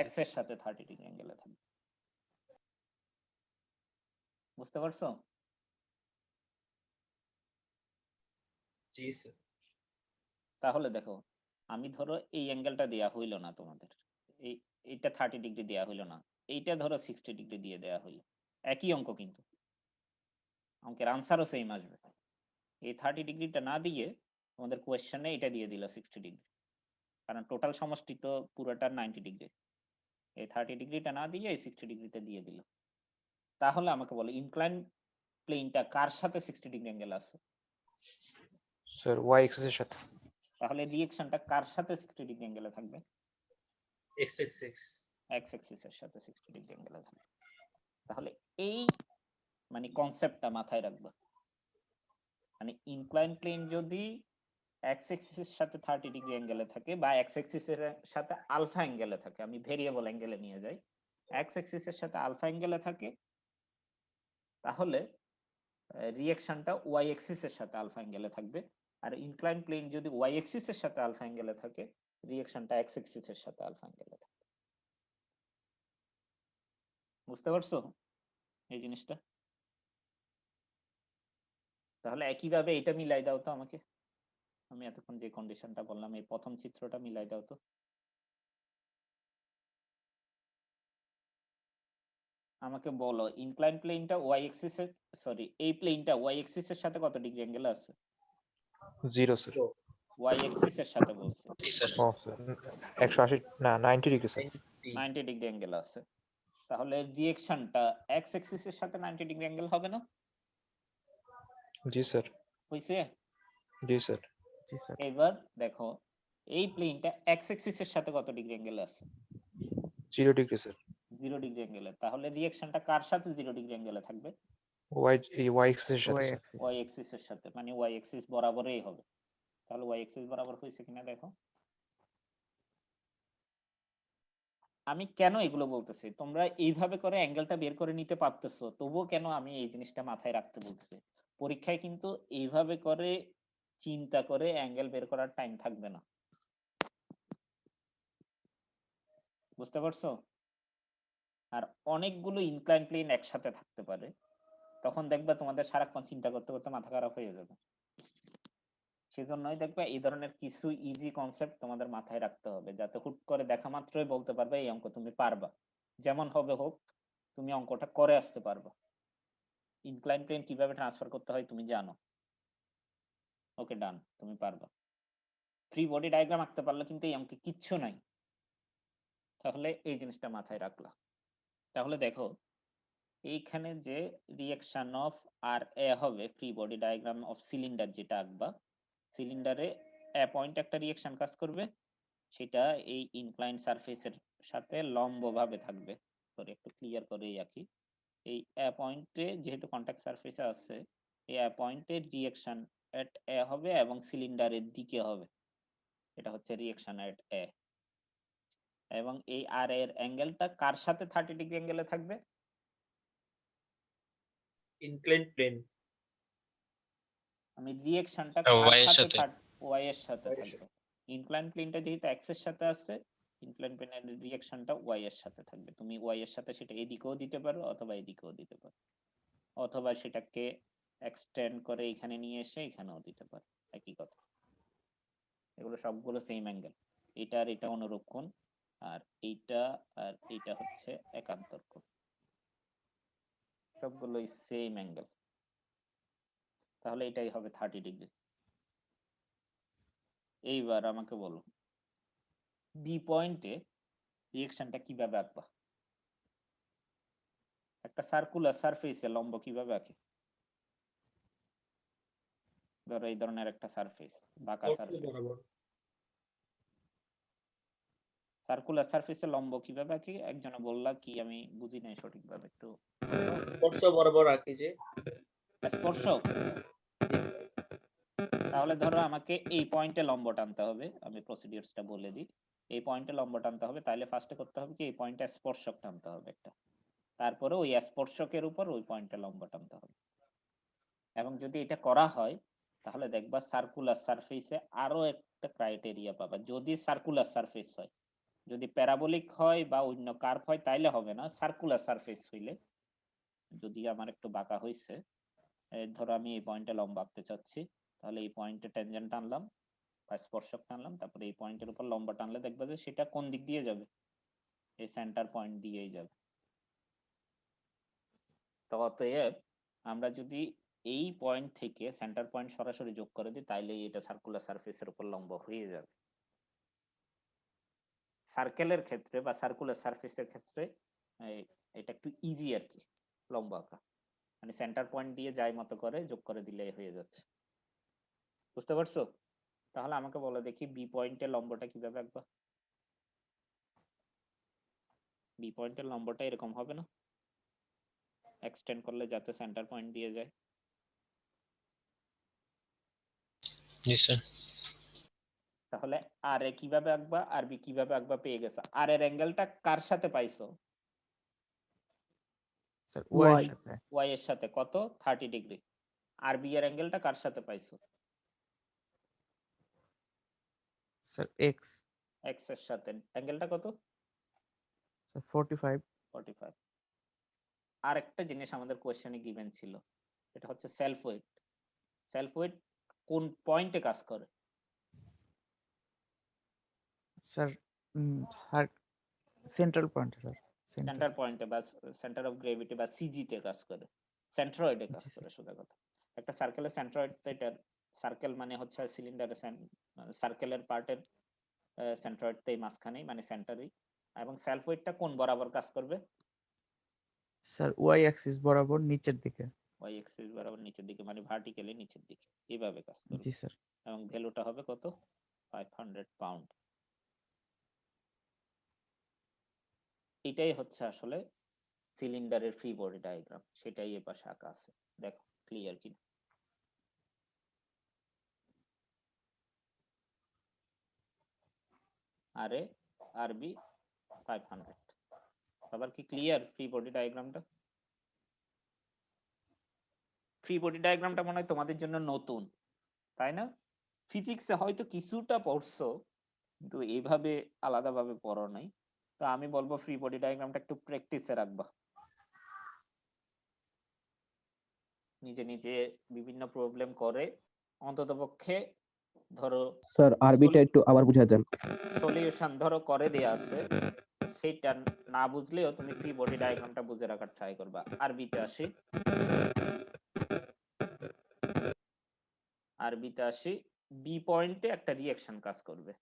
S1: এক্স এর সাথে 30 ডিগ্রি অ্যাঙ্গেলে থাকবে। বুঝতে পারছো?
S12: জি স্যার।
S1: তাহলে দেখো আমি ধরো এই অ্যাঙ্গেলটা দেয়া হইলো না তোমাদের, এইটা 30 ডিগ্রি দেয়া হইলো না, এইটা ধরো 60 ডিগ্রি দিয়ে দেয়া হইলো, একই অঙ্ক কিন্তু অঙ্কের আনসারও সেম আসবে। এই 30 ডিগ্রিটা না দিয়ে তোমাদের কোয়েশ্চেনে এটা দিয়ে দিল 60 ডিগ্রি, কারণ টোটাল সমষ্টি তো পুরোটা 90 ডিগ্রি। এই 30 ডিগ্রিটা না দিয়ে এই 60 ডিগ্রিটা দিয়ে দিল। তাহলে আমাকে বলো ইনক্লাইন প্লেনটা কার সাথে 60 ডিগ্রি অ্যাঙ্গেল আছে?
S3: স্যার ওয়াই এক্সিস এর সাথে।
S1: তাহলে রিঅ্যাকশনটা কার সাথে 60 ডিগ্রি অ্যাঙ্গেলে থাকবে?
S12: এক্স এক্স এক্স
S1: এক্স অ্যাক্সিসের সাথে 60 ডিগ্রি অ্যাঙ্গেলে থাকবে। তাহলে এই মানে কনসেপ্টটা মাথায় রাখবা, মানে ইনক্লাইন প্লেন যদি এক্স অ্যাক্সিসের সাথে 30 ডিগ্রি অ্যাঙ্গেলে থাকে বা এক্স অ্যাক্সিসের সাথে আলফা অ্যাঙ্গেলে থাকে, আমি ভেরিয়েবল অ্যাঙ্গেলে নিয়ে যাই, এক্স অ্যাক্সিসের সাথে আলফা অ্যাঙ্গেলে থাকে, তাহলে রিঅ্যাকশনটা ওয়াই অ্যাক্সিসের সাথে আলফা অ্যাঙ্গেলে থাকবে। আর ইনক্লাইন প্লেন যদি ওয়াই অ্যাক্সিসের সাথে আলফা অ্যাঙ্গেলে থাকে, রিঅ্যাকশনটা এক্স অ্যাক্সিসের সাথে আলফা অ্যাঙ্গেলে থাকবে। বুঝতে পারছো এই জিনিসটা? তাহলে একইভাবে এটা মিলাই দাও তো আমাকে, আমি এতক্ষণ যে কন্ডিশনটা বললাম এই প্রথম চিত্রটা মিলাই দাও তো। আমাকে বলো ইনক্লাইন প্লেনটা ওয়াই অ্যাক্সিসের, সরি এই প্লেনটা ওয়াই অ্যাক্সিসের সাথে কত ডিগ্রি অ্যাঙ্গেলে আছে?
S3: 0 স্যার।
S1: ওয়াই অ্যাক্সিসের সাথে বলছে।
S3: ও স্যার 180 না 90 ডিগ্রি স্যার।
S1: 90 ডিগ্রি অ্যাঙ্গেল আছে। তাহলে রিঅ্যাকশনটা এক্স অ্যাক্সিসের সাথে 90 ডিগ্রি অ্যাঙ্গেল হবে না?
S3: জি স্যার।
S1: হইছে?
S3: জি স্যার।
S7: জি স্যার।
S1: এবার দেখো এই প্লেনটা এক্স অ্যাক্সিসের সাথে কত ডিগ্রি অ্যাঙ্গেল আছে?
S3: 0 ডিগ্রি স্যার।
S1: 0 ডিগ্রি অ্যাঙ্গেলে। তাহলে রিঅ্যাকশনটা কার সাথে 0 ডিগ্রি অ্যাঙ্গেলে থাকবে?
S3: ওয়াই এক্সিস এর সাথে
S7: ওয়াই
S3: স্যার।
S7: অ্যাক্সিস।
S1: ওয়াই অ্যাক্সিসের সাথে, মানে ওয়াই অ্যাক্সিস বরাবরই হবে। তাহলে ওয়াই অ্যাক্সিস বরাবর হয়েছে কিনা দেখো। আমি কেন এগুলো বলতেছি, তোমরা এইভাবে করে অ্যাঙ্গেলটা বের করে নিতে পারতেছো, তবুও কেন আমি এই জিনিসটা মাথায় রাখতে বলছি? পরীক্ষায় কিন্তু এইভাবে করে চিন্তা করে অ্যাঙ্গেল বের করার টাইম থাকবে না। বুঝতে পারছো? আর অনেকগুলো ইনক্লাইন প্লেন একসাথে থাকতে পারে, তখন দেখবা তোমাদের সারাক্ষণ চিন্তা করতে করতে মাথা খারাপ হয়ে যাবে। সেজন্যই দেখবা এই ধরনের কিছু ইজি কনসেপ্ট তোমাদের মাথায় রাখতে হবে, যাতে হুট করে দেখা মাত্রই বলতে পারবে এই অঙ্ক তুমি পারবা, যেমন হবে হোক তুমি অঙ্কটা করে আসতে পারবা। ইনক্লাইন প্লেন কিভাবে ট্রান্সফার করতে হয় তুমি জানো, ওকে ডান, তুমি পারবা। ফ্রি বডি ডায়াগ্রাম আঁকতে পারলে কিন্তু এই অঙ্কে কিচ্ছু নাই। তাহলে এই জিনিসটা মাথায় রাখলা। তাহলে দেখো এইখানে যে রিঅ্যাকশন অফ আর এ হবে free body diagram of cylinder যেটা আঁকবা, সিলিন্ডারে এ পয়েন্ট একটা রিঅ্যাকশন কাজ করবে, সেটা এই ইনক্লাইন সারফেসের সাথে লম্বভাবে থাকবে। সরি একটু ক্লিয়ার করে আঁকি। এই এ পয়েন্টে যেহেতু কন্টাক্ট সারফেসে আছে, এই এ পয়েন্টে রিঅ্যাকশন এট এ হবে এবং সিলিন্ডারের দিকে হবে, এটা হচ্ছে রিঅ্যাকশন এট এ। এবং এই আর এর অ্যাঙ্গেলটা কার সাথে 30 ডিগ্রি অ্যাঙ্গেলে থাকবে?
S12: ইনক্লাইন প্লেন
S1: আমি রিঅ্যাকশনটা
S4: ওয়াই
S1: কার
S4: এর
S1: সাথে
S4: সাথে।
S1: ওয়াই এর সাথে
S12: Y এর
S1: থাকবে। ইনক্লাইন প্লেনটা যেহেতু এক্স এর সাথে আছে, ইনক্লাইন প্লেনের রিঅ্যাকশনটা ওয়াই এর সাথে থাকবে। তুমি ওয়াই এর সাথে সেটা এদিকেও দিতে পারো অথবা এদিকেও দিতে পারো, অথবা সেটাকে এক্সটেন্ড করে এখানে নিয়ে এসে এখানেও দিতে পারো, একই কথা। এগুলো সবগুলো সেম অ্যাঙ্গেল, এটা আর এটা অনুরূপ কোণ, আর এইটা হচ্ছে একান্তর কোণ, সবগুলোই সেম অ্যাঙ্গেল। তাহলে এটাই হবে 30 ডিগ্রি। এইবার আমাকে বলো বি পয়েন্টে রিঅ্যাকশনটা কিভাবে আঁকবা? একটা সার্কুলার সারফেসে লম্ব কিভাবে আঁকে? ধরো এই ধরনের একটা সারফেস, বাঁকা সারফেস, সার্কুলার সারফেসে লম্ব কিভাবে আঁকি? একজনে বললা কি, আমি বুঝি নাই সঠিকভাবে, একটু
S12: স্পর্শ বরাবর আঁকি যে
S1: স্পর্শ। তাহলে ধরো আমাকে এই পয়েন্টে লম্ব টানতে হবে, আমি প্রসিডিউরসটা বলে দিই। এই পয়েন্টে লম্ব টানতে হবে, তাহলে ফার্স্টে করতে হবে কি, এই পয়েন্টে স্পর্শক টানতে হবে একটা, তারপরে ওই স্পর্শকের উপর ওই পয়েন্টে লম্ব টানতে হবে। এবং যদি এটা করা হয় তাহলে দেখবা সার্কুলার সারফেসে আরো একটা ক্রাইটেরিয়া পাবা। যদি সার্কুলার সারফেস হয়, যদি প্যারাবোলিক হয় বা অন্য কার্ভ হয় তাইলে হবে না। সার্কুলার সারফেস হইলে, যদি আমার একটু বাঁকা হয়েছে, ধরো আমি এই পয়েন্টে লম্ব আঁকতে চাচ্ছি, তাহলে এই পয়েন্টে ট্যানজেন্ট টানলাম, বা স্পর্শক টানলাম, তারপরে এই পয়েন্টের উপর লম্বা টানলে দেখবে যে সেটা কোন দিক দিয়ে যাবে, এই সেন্টার পয়েন্ট দিয়েই যাবে। তো অতএব আমরা যদি এই পয়েন্ট থেকে সেন্টার পয়েন্ট সরাসরি যোগ করে দিই তাইলে এটা সার্কুলার সারফেসের উপর লম্ব হয়ে যাবে। সার্কেলের ক্ষেত্রে বা সার্কুলার সারফেসের ক্ষেত্রে এটা একটু ইজি আর কি, লম্ব আঁকা, মানে সেন্টার পয়েন্ট দিয়ে যাই মতো করে যোগ করে দিলে হয়ে যাচ্ছে। বুঝতে পারছো? তাহলে আমাকে বলো দেখি বি পয়েন্টের লম্বটা কিভাবে আঁকবা। বি পয়েন্টের লম্বটা এরকম হবে না, এক্সটেন্ড করলে যাতে সেন্টার পয়েন্ট দিয়ে যায়।
S4: জি স্যার।
S1: তাহলে আর এ কিভাবে আঁকবা আর বি কিভাবে আঁকবা পেয়ে গেছো। আর এর অ্যাঙ্গেলটা কার সাথে পাইছো?
S7: স্যার
S9: ওয়াই
S7: ওয়াই সাথে
S1: ওয়াই এর সাথে কত? 30 ডিগ্রি। আর বি এর অ্যাঙ্গেলটা কার সাথে পাইছো?
S7: স্যার এক্স
S1: এক্স এর সাথে। অ্যাঙ্গেলটা কত?
S7: স্যার 45
S1: 45। আর একটা জিনিস আমাদের কোশ্চেনে গিভেন ছিল, এটা হচ্ছে সেলফ ওয়েট। সেলফ ওয়েট কোন পয়েন্টে কাজ করে?
S7: Sir sir central point sir
S1: centre পয়েন্টে বা সেন্টার অফ গ্রেভিটি বা সিজি তে কাজ করে, সেন্ট্রয়েডে কাজ
S7: জি,
S1: করে। সোজা কথা, একটা সার্কেলের সেন্ট্রয়েড, এটা সার্কেল মানে হচ্ছে সিলিন্ডারের সার্কেলের পার্টের সেন্ট্রয়েডটাই মাঝখানেই, মানে সেন্টারই। এবং সেলফ ওয়েটটা কোন বরাবর কাজ করবে?
S7: স্যার ওয়াই অ্যাক্সিস বরাবর নিচের দিকে।
S1: ওয়াই এক্সিস বরাবর নিচের দিকে, মানে ভার্টিক্যালি নিচের দিকে, এইভাবে কাজ করবে।
S7: জি স্যার।
S1: এবং ভ্যালুটা হবে কত? 500 পাউন্ড। এটাই হচ্ছে আসলে সিলিন্ডারের ফ্রি বডি ডায়াগ্রাম, সেটাই এর পাশে আঁকা আছে। দেখো ক্লিয়ার কি? R A R B 500। আবার কি ক্লিয়ার ফ্রি বডি ডায়াগ্রামটা? ফ্রি বডি ডায়াগ্রামটা মনে হয় তোমাদের জন্য নতুন, তাই না? ফিজিক্সে হয়তো কিছুটা পড়ছো, কিন্তু এইভাবে আলাদাভাবে পড়ো নাই। তো আমি বলবো ফ্রি বডি ডায়াগ্রামটা একটু প্র্যাকটিসে রাখবা, নিজে নিজে বিভিন্ন প্রবলেম করে অন্ততপক্ষে ধরো
S11: স্যার আরবিটা একটু আবার বুঝা দেন।
S1: সলিউশন ধরো করে দেয়া আছে, সেইটা না বুঝলেও তুমি ফ্রি বডি ডায়াগ্রামটা বুঝে রাখার ট্রাই করবা। আরবিতে আসি, আরবিতে আসি। বি পয়েন্টে একটা রিঅ্যাকশন কাজ করবে,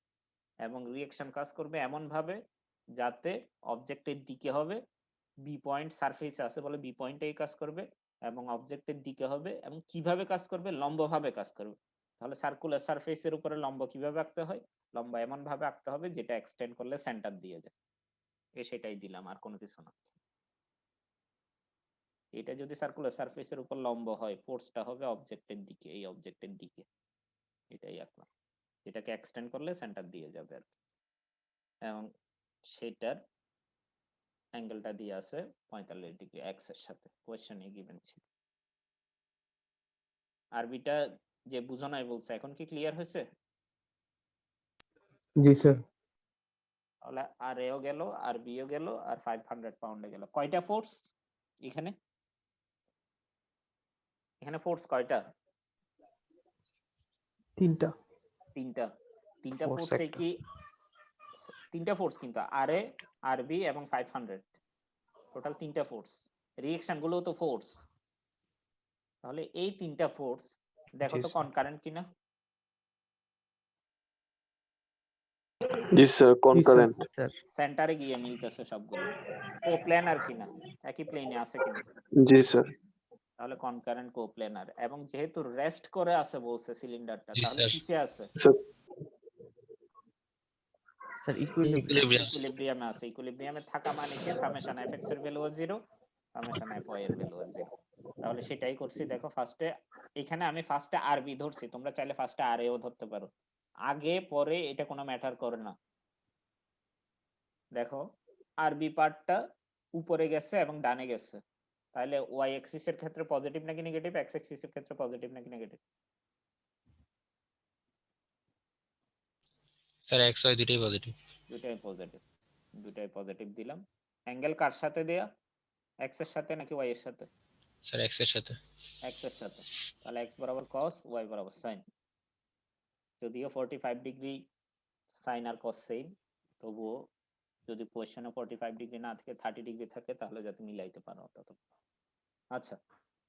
S1: এবং রিঅ্যাকশন কাজ করবে এমন ভাবে যাতে অবজেক্টের দিকে হবে, বি পয়েন্ট সারফেসে আছে বলে বি পয়েন্টেই কাজ করবে, এবং অবজেক্টের দিকে হবে, এবং কিভাবে কাজ করবে? লম্বভাবে কাজ করবে। তাহলে সার্কুলার সারফেসের উপরে লম্ব কিভাবে আঁকতে হয়? লম্ব এমন ভাবে আঁকতে হবে যেটা এক্সটেন্ড করলে সেন্টার দিয়ে যায়। সেটাই দিলাম, আর কোনো কিছু না। এটা যদি সার্কুলার সারফেসের উপর লম্ব হয়, ফোর্সটা হবে অবজেক্টের দিকে, এই অবজেক্টের দিকে। এটাই আঁকলাম, এটাকে এক্সটেন্ড করলে সেন্টার দিয়ে যাবে আর কি। এবং সেটার অ্যাঙ্গেলটা দিয়ে আছে 45 ডিগ্রি এক্স এর সাথে, কোশ্চেনে গিভেন ছিল। আরবিটা যে বুঝো নাই বলছে, এখন কি ক্লিয়ার হয়েছে?
S11: জি স্যার।
S1: তাহলে আর এও গেল, আর বিও গেল, আর 500 পাউন্ডে গেল। কয়টা ফোর্স এখানে? এখানে ফোর্স কয়টা?
S9: তিনটা।
S1: তিনটা। তিনটা
S3: Force
S1: ফোর্সে
S3: একটা।
S1: কি তিনটা ফোর্স, কিন্তু আর এ, আর বি এবং 500, টোটাল তিনটা ফোর্স। রিঅ্যাকশন গুলো তো ফোর্স। তাহলে এই তিনটা ফোর্স দেখো
S3: জি
S1: তো
S3: স্যার।
S1: কনকারেন্ট কিনা।
S8: জি স্যার,
S9: জি স্যার।
S8: কনকারেন্ট।
S7: স্যার
S1: সেন্টারে গিয়ে মিলতেছে সবগুলো, কোপ্ল্যানার কিনা, একই প্লেনে আছে কিনা।
S8: জি স্যার।
S1: তাহলে কনকারেন্ট কোপ্ল্যানার। এবং যেহেতু রেস্ট করে আছে বলছে সিলিন্ডারটা,
S4: জি
S1: তাহলে
S4: স্যার।
S1: কিসে আছে?
S8: Sir
S7: sir equilibrium.
S4: ইকুইলিব্রিয়াম।
S1: ইকুইলিব্রিয়ামে আছে। ইকুইলিব্রিয়ামে থাকা মানে কি? সামেশন এফ এক্স এর ভ্যালু 0, সামেশন এফ ওয়াই এর ভ্যালু 0। তাহলে সেটাই করছি। দেখো ফার্স্টে, এখানে আমি ফার্স্টে আর বি ধরছি, তোমরা চাইলে ফার্স্টে আর এও ধরতে পারো, আগে পরে এটা কোনো ম্যাটার করে না। দেখো আর বি পার্টটা উপরে গেছে এবং ডানে গেছে, তাহলে ওয়াই এক্সিস এর ক্ষেত্রে পজিটিভ নাকি নেগেটিভ, এক্স এক্সিস এর ক্ষেত্রে পজিটিভ নাকি নেগেটিভ?
S4: স্যার এক্স ওয়াই দুটোই পজিটিভ।
S1: দুটাই পজিটিভ, দুটাই পজিটিভ দিলাম। অ্যাঙ্গেল কার সাথে দেয়া? এক্স এর সাথে নাকি ওয়াই এর সাথে?
S4: স্যার এক্স এর সাথে।
S1: এক্স এর সাথে। তাহলে এক্স বরাবর cos, ওয়াই বরাবর sin। যদিও 45 ডিগ্রি সাইন আর কস সেম, তবুও যদি কোয়েশ্চেনে 45 ডিগ্রি না থাকে 30 ডিগ্রি থাকে তাহলে যাতে মিলাইতে পারো তত। আচ্ছা,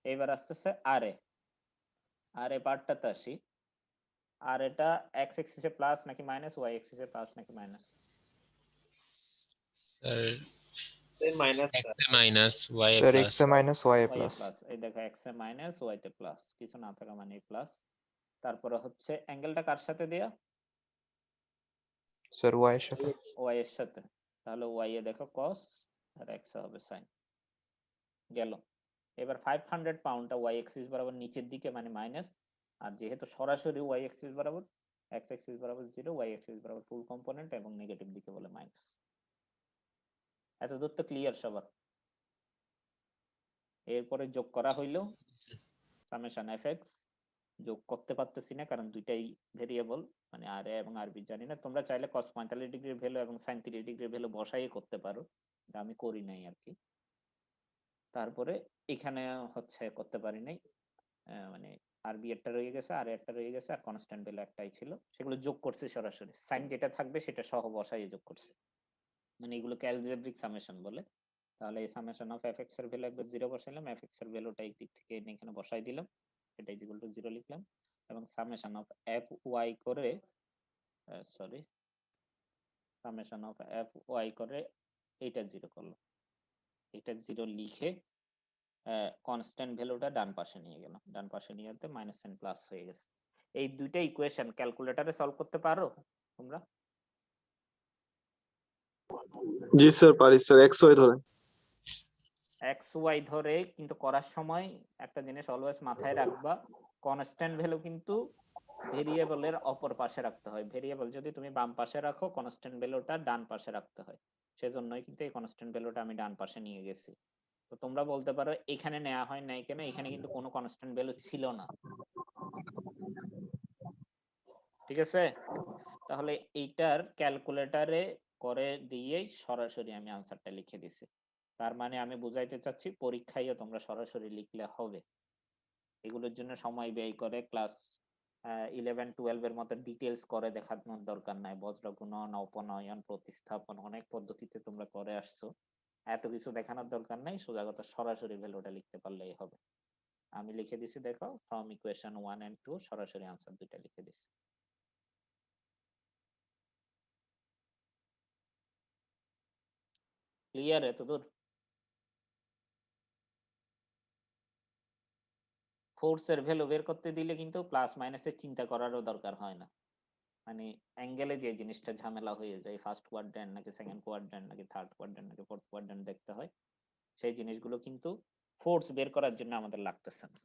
S1: এবার আসতেছে আর এ পার্টটাতে আসি। আর এটা এক্স এক্সিসে প্লাস নাকি মাইনাস, ওয়াই এক্সিসে প্লাস নাকি minus?
S4: Sir
S12: minus
S4: x A minus y A
S3: sir
S4: plus.
S3: X A minus Y A
S1: Y A
S3: plus.
S1: Plus, এই দেখো এক্স এ মাইনাস ওয়াই তে প্লাস, কিছু না থাকা মানে প্লাস। তারপরে হচ্ছে অ্যাঙ্গেলটা কার সাথে দেয়া?
S3: স্যার ওয়াই এর সাথে।
S1: ওয়াই এর সাথে, তাহলে ওয়াই এ দেখো কস আর এক্স এ হবে সাইন। গেল। এবার 500 পাউন্ডটা ওয়াই এক্সিস বরাবর নিচের দিকে মানে মাইনাস, আর যেহেতু সরাসরি ওয়াই এক্সিস বরাবর, এক্স এক্সিস বরাবর 0, ওয়াই এক্সিস বরাবর ফুল কম্পোনেন্ট এবং নেগেটিভ দিকে বলে মাইনাস। এত দূর তো ক্লিয়ার সবার? এরপরে যোগ করা হইলো সামেশন এফএক্স, যোগ করতে পারতেছি না কারণ দুইটাই ভেরিয়েবল, মানে আর এ এবং আরবি জানি না। তোমরা চাইলে cos 45 ডিগ্রির ভ্যালু এবং sin 30 ডিগ্রির ভ্যালু বসাই করতে পারো, এটা আমি করি নাই আর কি। তারপরে এখানে হচ্ছে করতে পারি নাই, মানে আরবি একটা রয়ে গেছে আর একটা রয়ে গেছে, আর কনস্ট্যান্ট ভ্যালু একটাই ছিল, সেগুলো যোগ করছে সরাসরি। সাইন যেটা থাকবে সেটা সহ বসাই যোগ করছে, মানে এগুলোকে অ্যালজেব্রিক সামেশন বলে। তাহলে এই সামেশন অফ এফএক্স এর ভ্যালু একবার 0 বসাইলাম, এফএক্স এর ভ্যালুটা এই দিক থেকে এনে এখানে বসাই দিলাম, এটা ইকুয়াল টু 0 লিখলাম, এবং সামেশন অফ এফ ওয়াই করে sorry summation of f y করে এইটা 0 করলাম, এটা 0 লিখে কনস্ট্যান্ট ভ্যালুটা ডান পাশে নিয়ে গেলাম, ডান পাশে নিয়ে যেতে মাইনাস সাইন প্লাস হয়ে গেছে। এই দুইটা ইকুয়েশন ক্যালকুলেটরে সলভ করতে পারো তোমরা?
S8: জি স্যার পারি স্যার, এক্স ওয়াই ধরে।
S1: এক্স ওয়াই ধরে, কিন্তু করার সময় একটা জিনিস অলওয়েজ মাথায় রাখবা, কনস্ট্যান্ট ভ্যালু কিন্তু ভেরিয়েবলের অপর পাশে রাখতে হয়। ভেরিয়েবল যদি তুমি বাম পাশে রাখো, কনস্ট্যান্ট ভ্যালুটা ডান পাশে রাখতে হয়, সেজন্যই কিন্তু এই কনস্ট্যান্ট ভ্যালুটা আমি ডান পাশে নিয়ে গেছি। তো তোমরা বলতে পারো এখানে নেওয়া হয় নাই কেন, এখানে কিন্তু কোনো কনস্ট্যান্ট ভ্যালু ছিল না, ঠিক আছে? তাহলে এইটার ক্যালকুলেটরে করে দিয়েই সরাসরি আমি আনসারটা লিখে দিছি। তার মানে আমি বুঝাইতে চাচ্ছি পরীক্ষায়ও তোমরা সরাসরি লিখলে হবে, এগুলোর জন্য সময় ব্যয় করে ক্লাস 11-12 এর মতো ডিটেলস করে দেখানোর দরকার নাই। বজ্র গুণন, উপনয়ন, প্রতিস্থাপন অনেক পদ্ধতিতে তোমরা করে আসছো, এত কিছু দেখানোর দরকার নাই, সোজা কথা সরাসরি ভ্যালুটা লিখতে পারলেই হবে। আমি লিখে দিছি দেখো, ফ্রম ইকুয়েশন 1 and 2 সরাসরি আনসার দুইটা লিখে দিছি। ক্লিয়ার এতদূর? ফোর্সের ভ্যালু বের করতে দিলে কিন্তু প্লাস মাইনাসের চিন্তা করারও দরকার হয় না, মানে অ্যাঙ্গেলে যে জিনিসটা ঝামেলা হয়ে যায়, ফার্স্ট কোয়াড্র্যান্ট নাকি সেকেন্ড কোয়াড্র্যান্ট নাকি থার্ড কোয়াড্র্যান্ট নাকি ফোর্থ কোয়াড্র্যান্ট দেখতে হয়, সেই জিনিসগুলো কিন্তু ফোর্স বের করার জন্য আমাদের লাগতেছে না।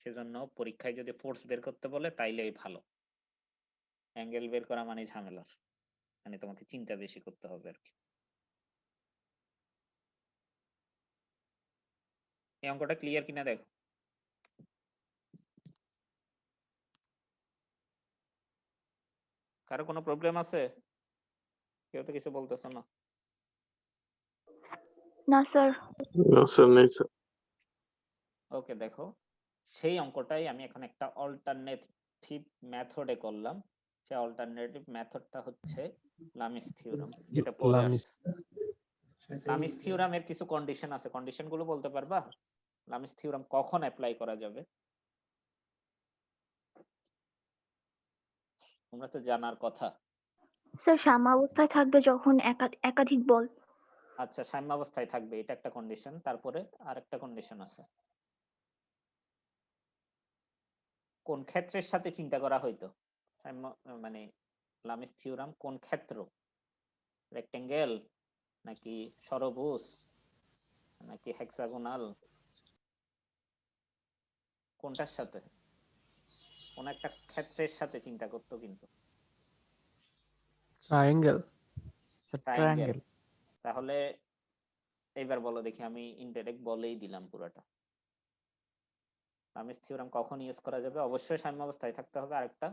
S1: সেজন্য পরীক্ষায় যদি ফোর্স বের করতে বলে তাইলেই ভালো, অ্যাঙ্গেল বের করা মানে ঝামেলার, মানে তোমাকে চিন্তা বেশি করতে হবে আর কি। এই অঙ্কটা ক্লিয়ার কিনা দেখো। কারো কোনো প্রবলেম আছে? কেউ তো কিছু বলতেছ না।
S6: না স্যার।
S8: না স্যার, নেই স্যার।
S1: ওকে, দেখো সেই অঙ্কটাই আমি এখন একটা অল্টারনেটিভ মেথডে করলাম। সেই অল্টারনেটিভ মেথডটা হচ্ছে লামিস থিওরাম, যেটা পড়ে আসছে। লামিস থিওরামের কিছু কন্ডিশন আছে, কন্ডিশনগুলো বলতে পারবা? লামিস থিওরাম কখন অ্যাপ্লাই করা যাবে? তোমরা তো জানার কথা।
S6: স্যার সাম্যাবস্থায় থাকবে যখন একাধিক বল।
S1: আচ্ছা, সাম্যাবস্থায় থাকবে, এটা একটা কন্ডিশন। তারপরে আরেকটা কন্ডিশন আছে, কোন ক্ষেত্রের সাথে চিন্তা করা হইতো মানে লামিস থিওরাম কোন ক্ষেত্র, রেক্টেঙ্গেল নাকি ষড়ভুজ নাকি হেক্সাগোনাল, কোনটার সাথে? কোন একটা ক্ষেত্রের সাথে চিন্তা করতো কিন্তু।
S9: ট্রায়াঙ্গেল।
S1: ট্রায়াঙ্গেল। তাহলে এইবার বলো দেখি, আমি ইনডাইরেক্ট বলেই দিলাম পুরোটা। লামিস থিওরাম কখন ইউজ করা যাবে? অবশ্যই সাম্যাবস্থায় থাকতে হবে। আরেকটা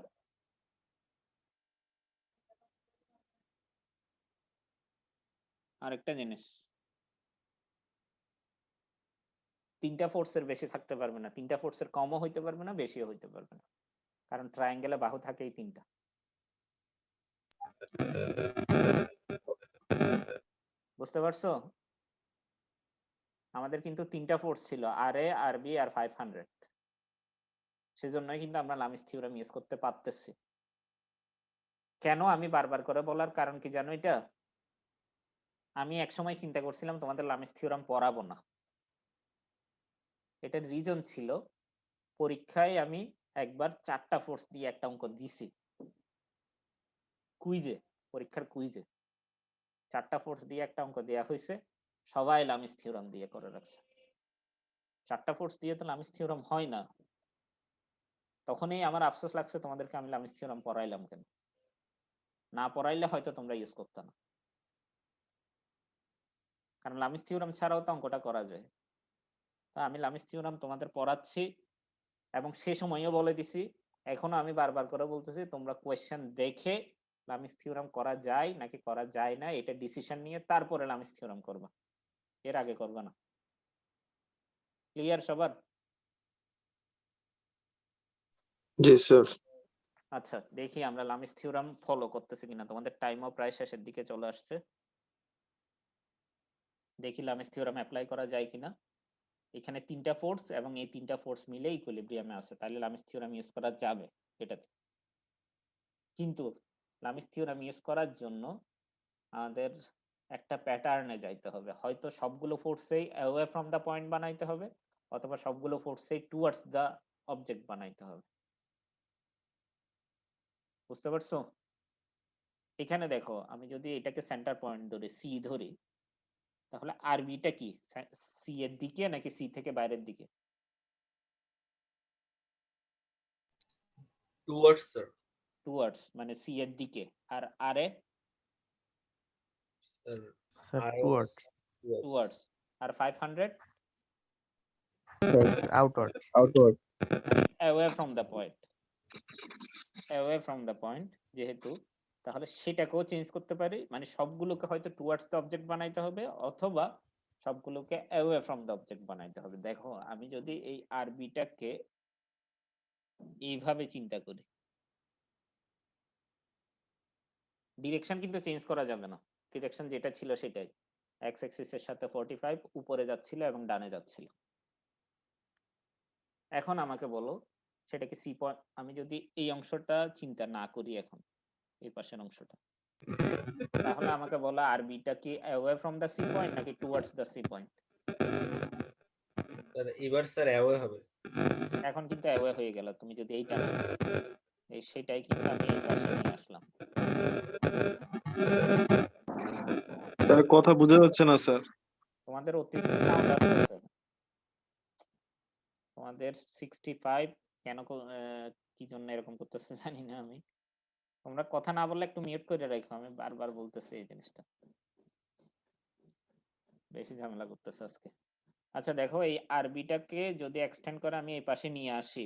S1: আরেকটা জিনিস, তিনটা ফোর্সের বেশি থাকতে পারবে না, তিনটা ফোর্সের কমও হইতে পারবে না, বেশিও হইতে পারবে না, কারণ ট্রায়াঙ্গেলে বাহু থাকেই তিনটা। বুঝতে পারছো? আমাদের কিন্তু 3টা ফোর্স ছিল, RA, RB আর 500। সেজন্যই কিন্তু আমরা লামিস থিওরাম ইউজ করতে পারতেছি। কেন আমি বারবার করে বলার কারণ কি জানো? এটা আমি একসময় চিন্তা করছিলাম তোমাদের লামিস থিওরাম পড়াবো না। এটার রিজন ছিল, পরীক্ষায় আমি একবার 4টা ফোর্স দিয়ে একটা অঙ্ক দিছি, কুইজে, পরীক্ষার কুইজে 4টা ফোর্স দিয়ে একটা অঙ্ক দেয়া হয়েছে, সবাই লামিস থিওরাম দিয়ে করে রাখছে। 4টা ফোর্স দিয়ে তো লামিস থিওরাম হয় না। তখনই আমার আফসোস লাগছে তোমাদেরকে আমি লামিস থিওরাম পড়াইলাম কেন। না পড়াইলে হয়তো তোমরা ইউজ করতে না, কারণ লামিস থিওরাম ছাড়াও তো অঙ্কটা করা যায়। তা আমি লামিস থিওরাম তোমাদের পড়াচ্ছি এবং সে সময়ও বলে দিছি, এখনো আমি বারবার করে বলতেছি, তোমরা কোয়েশ্চেন দেখে লামিস থিওরাম করা যায় নাকি করা যায় না এটা ডিসিশন নিয়ে তারপরে লামিস থিওরাম করবা, এর আগে করবা না। ক্লিয়ার সবার?
S8: জি স্যার।
S1: আচ্ছা, দেখি আমরা লামিস থিওরাম ফলো করতেছি কিনা। তোমাদের টাইমও প্রায় শেষের দিকে চলে আসছে। দেখি লামিস থিওরাম অ্যাপ্লাই করা যায় কিনা। এখানে 3টা ফোর্স এবং এই 3টা ফোর্স মিলে ইকুইলিব্রিয়ামে আছে, তাহলে লামিস থিওরাম ইউজ করা যাবে এটাতে। কিন্তু লামিস থিওরাম ইউজ করার জন্য আমাদের একটা প্যাটার্নে যাইতে হবে। হয়তো সবগুলো ফোর্সেই অ্যাওয়ে ফ্রম দ্য পয়েন্ট বানাইতে হবে, অথবা সবগুলো ফোর্সেই টুয়ার্ডস দ্য অবজেক্ট বানাইতে হবে। বুঝতে পারছো? এখানে দেখো, আমি যদি এটাকে সেন্টার পয়েন্ট ধরি, সি ধরি, তাহলে আরবিটা কি সি এর দিকে নাকি সি থেকে বাইরের দিকে?
S12: Towards sir.
S1: টুয়ার্ডস মানে সি এর দিকে। আর আরে?
S7: Sir towards.
S1: টুয়ার্ডস। আর 500?
S7: Outward.
S11: Outward.
S1: Away from the point. Away from the point যেহেতু, তাহলে সেটাকেও চেঞ্জ করতে পারি, মানে সবগুলোকে হয়তো টুয়ার্ডস দ্য অবজেক্ট বানাইতে হবে, অথবা সবগুলোকে অ্যাওয়ে ফ্রম দ্য অবজেক্ট বানাইতে হবে। দেখো, আমি যদি এই আরবিটাকে এইভাবে চিন্তা করি, ডিরেকশন কিন্তু চেঞ্জ করা যাবে না, ডিরেকশন যেটা ছিল সেটাই। এক্স অ্যাক্সিসের সাথে 45 উপরে যাচ্ছিল এবং ডানে যাচ্ছিল। এখন আমাকে বলো, সেটা কি সি পয়েন্ট? আমি যদি এই অংশটা চিন্তা না করি এখন, এই পাশের অংশটা, তাহলে আমাকে বলো আরবিটা কি away from the C point নাকি towards the C point?
S12: Sir এবার স্যার অ্যাওয়ে হবে।
S1: এখন কিন্তু অ্যাওয়ে হয়ে গেল। তুমি যদি এইটা এই সেটাই কিন্তু আমি এই পাশে নিয়ে আসলাম।
S8: স্যার কথা বোঝা যাচ্ছে না স্যার।
S1: তোমাদের অতিরিক্ত সাউন্ড আসছে। তোমাদের 65 কেন কি জন্য এরকম করতেছে জানি না আমি। তোমরা কথা না বললে একটু মিউট করে রাখো, আমি বারবার বলতেছি এই জিনিসটা, বেশি ঝামেলা করতেছে আজকে। আচ্ছা দেখো, এই আরবিটাকে যদি এক্সটেন্ড করে আমি এই পাশে নিয়ে আসি,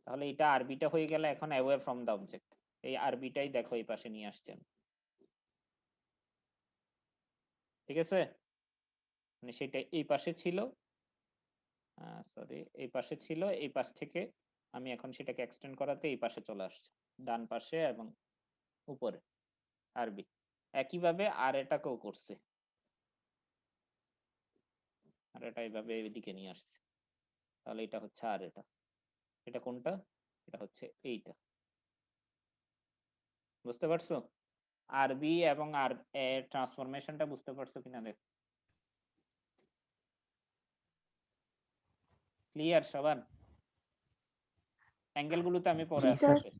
S1: তাহলে এটা আরবিটা হয়ে গেল এখন অ্যাওয়ে ফ্রম দ্য অবজেক্ট। এই আরবিটাই দেখো এই পাশে নিয়ে আসছেন, ঠিক আছে? মানে সেটা এই পাশে ছিল, সরি এই পাশে ছিল, এই পাশ থেকে আমি এখন সেটাকে এক্সটেন্ড করাতে এই পাশে চলে আসছে, ডান পাশে এবং উপরে আরবি। একইভাবে আর এটাকেও করছে, আর এটা এইভাবে এদিকে নিয়ে আসছে, তাহলে এটা হচ্ছে আর এটা কোনটা? এটা হচ্ছে এইটা। বুঝতে পারছো? আরবি এবং আর এর ট্রান্সফরমেশনটা বুঝতে পারছো কিনা দেখ। ক্লিয়ার সবার? অ্যাঙ্গেল গুলোতে আমি পরে
S6: জি স্যার।
S1: আসছে।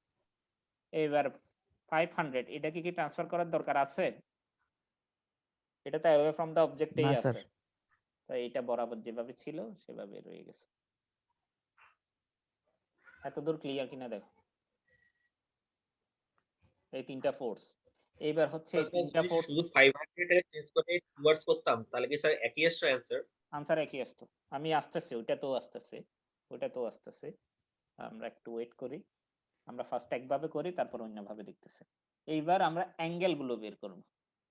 S1: এবার 500 এটা কি ট্রান্সফার করার দরকার আছে? এটা তো অ্যাওয়ে ফ্রম দ্য অবজেক্টেই
S7: না স্যার।
S1: আছে, তো এটা বরাবর যেভাবে ছিল সেভাবে রয়ে গেছে। এতদূর ক্লিয়ার কিনা দেখো, এই 3টা ফোর্স। এইবার হচ্ছে এই 3টা ফোর্স
S12: শুধু 500 এর চেঞ্জ করে টুয়ার্ডস করতাম তাহলে কি স্যার একই আসছে অ্যানসার?
S1: আনসার একই আসতো। আমি আসতেছে, ওইটা তো আসতেছে, ওইটা তো আসতেছে। আমরা একটু ওয়েট করি, আমরা ফার্স্ট একভাবে করি তারপর অন্যভাবে দেখতেছি। এইবার আমরা অ্যাঙ্গেল গুলো বের করব।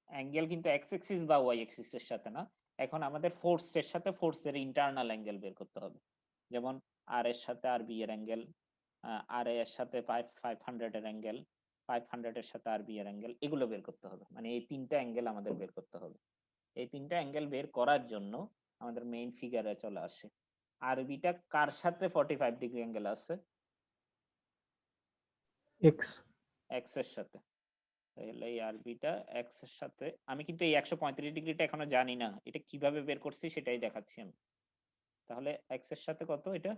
S1: অ্যাঙ্গেল কিন্তু এক্স অ্যাক্সিস বা ওয়াই অ্যাক্সিস এর সাথে না, এখন আমাদের ফোর্সের সাথে ফোর্সের ইন্টারনাল অ্যাঙ্গেল বের করতে হবে। যেমন আর এর সাথে আর বি এর অ্যাঙ্গেল, আর এর সাথে 500 এর অ্যাঙ্গেল, 500 এর সাথে আরবি এর অ্যাঙ্গেল, এগুলো বের করতে হবে। মানে এই তিনটা অ্যাঙ্গেল আমাদের বের করতে হবে। এই তিনটা অ্যাঙ্গেল বের করার জন্য আমাদের মেইন ফিগারে চলে আসে। আরবিটা কার সাথে 45 ডিগ্রি অ্যাঙ্গেল আছে?
S9: এক্স
S1: এক্স এর সাথে। তাহলে এই আরবিটা এক্স এর সাথে, আমি কিন্তু এই 135 ডিগ্রিটা এখনো জানি না, এটা কিভাবে বের করছি সেটাই দেখাচ্ছি আমি। তাহলে এক্স এর সাথে কত এটা?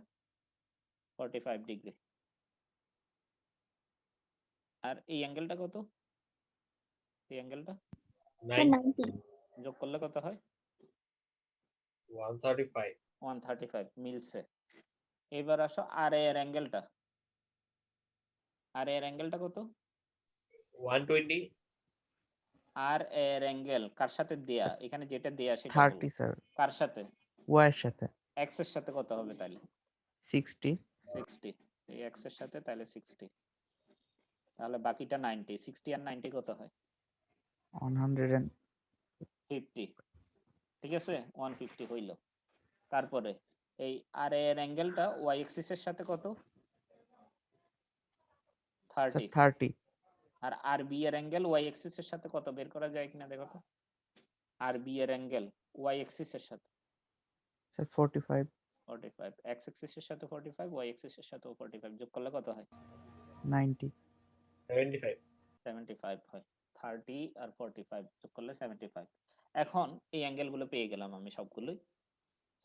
S1: 45 ডিগ্রি। আর এই অ্যাঙ্গেলটা কত? এই অ্যাঙ্গেলটা
S6: স্যার 90।
S1: যোগ করলে কত হয়?
S12: 135
S1: 135 মিলছে। এবার আসো আর এর অ্যাঙ্গেলটা। আর এর অ্যাঙ্গেলটা কত?
S12: 120
S1: আর এর অ্যাঙ্গেল কার সাথে দেয়া? এখানে যেটা দেয়া সেটা
S7: 30
S1: বলো।
S7: স্যার
S1: কার সাথে?
S7: ওয়াই এর সাথে
S1: এক্স এর সাথে কত হবে তাহলে?
S7: 60
S1: 60। এই এক্স এর সাথে তাহলে 60। তাহলে বাকিটা 90। 60 আর 90 কত হয়?
S7: 150
S1: ঠিক আছে, 150 হইল। তারপরে এই আর এর অ্যাঙ্গেলটা ওয়াই এক্সিস এর সাথে কত? 30।
S7: 30
S1: আর আর বি এর অ্যাঙ্গেল ওয়াই এক্সিস এর সাথে কত বের করা যায় কিনা দেখো তো। আর বি এর অ্যাঙ্গেল ওয়াই এক্সিস এর সাথে
S7: স্যার 45
S1: 45, এক্স এক্সিস এর সাথে 45, ওয়াই এক্সিস এর সাথে 45, যোগ করলে কত হয়?
S7: 90
S12: 75
S1: 75 হয়। 30 আর 45 যোগ করলে 75। এখন এই অ্যাঙ্গেল গুলো পেয়ে গেলাম আমি সবগুলোই,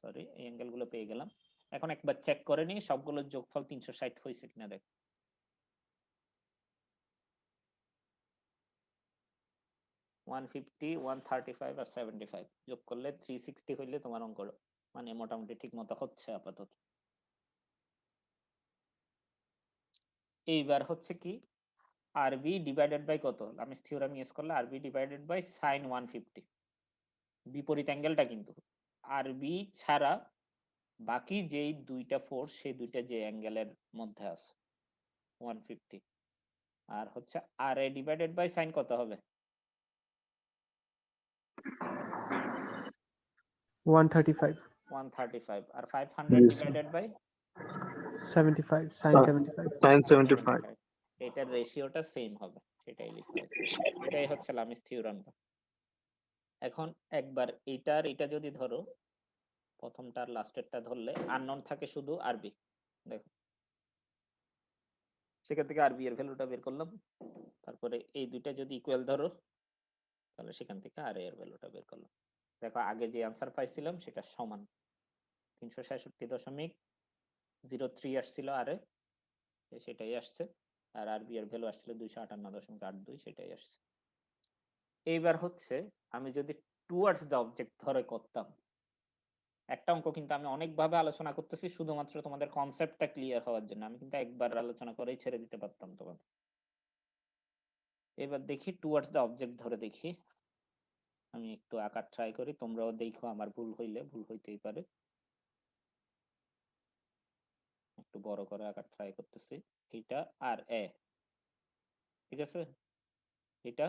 S1: সরি এই অ্যাঙ্গেল গুলো পেয়ে গেলাম। এখন একবার চেক করে নিই সবগুলোর যোগফল 360 হয়েছে কিনা দেখ। ওয়ান 135 আর 75 যোগ করলে 360 হইলে তোমার অঙ্ক মানে মোটামুটি ঠিক মতো হচ্ছে আপাতত। এইবার হচ্ছে কি, আরবি ডিভাইডেড বাই কত? আমি থিওরাম ইউজ করলে আরবি ডিভাইডেড বাই সাইন 150, বিপরীত অ্যাঙ্গেলটা কিন্তু। আরবি ছাড়া বাকি যেই দুইটা ফোর্স সেই দুইটা যে অ্যাঙ্গেলের মধ্যে আছে 150, আর হচ্ছে R A divided by sine কত হবে?
S9: 135
S1: 135, আর 500
S8: Yes.
S1: Divided by
S9: 75 sin 75
S8: Sin 75.
S1: এটার রেশিওটা সেম হবে, সেটাই লিখা হয়েছে। এটাই হচ্ছে লামিস থিওরামটা। এখন একবার এটার এটা যদি ধরো, প্রথমটার লাস্টেরটা ধরলে আননোন থাকে শুধু আরবি, দেখো সেখান থেকে আরবি এর ভ্যালুটা বের করলাম। তারপরে এই দুইটা যদি ইকুয়াল ধরো তাহলে সেখান থেকে আর এর ভ্যালুটা বের করলাম। দেখো আগে যে আনসার পাইছিলাম সেটা সমান 366.03 আসছিল আরে, সেটাই আসছে। আর আরবি এর ভ্যালু আসছিল 258.82, সেটাই আসছে। এইবার হচ্ছে আমি যদি টুয়ার্ডস দ্য অবজেক্ট ধরে করতাম, একটা অঙ্ক কিন্তু আমি অনেকভাবে আলোচনা করতেছি শুধুমাত্র তোমাদের কনসেপ্টটা ক্লিয়ার হওয়ার জন্য, আমি কিন্তু একবার আলোচনা করেই ছেড়ে দিতে পারতাম তোমাদের। এবার দেখি টুয়ার্ডস দ্য অবজেক্ট ধরে দেখি, আমি একটু আঁকার ট্রাই করি, তোমরাও দেখো আমার ভুল হইলে, ভুল হইতেই পারে। একটু বড় করে আঁকার ট্রাই করতেছি। এটা আর এ, ঠিক আছে, এটা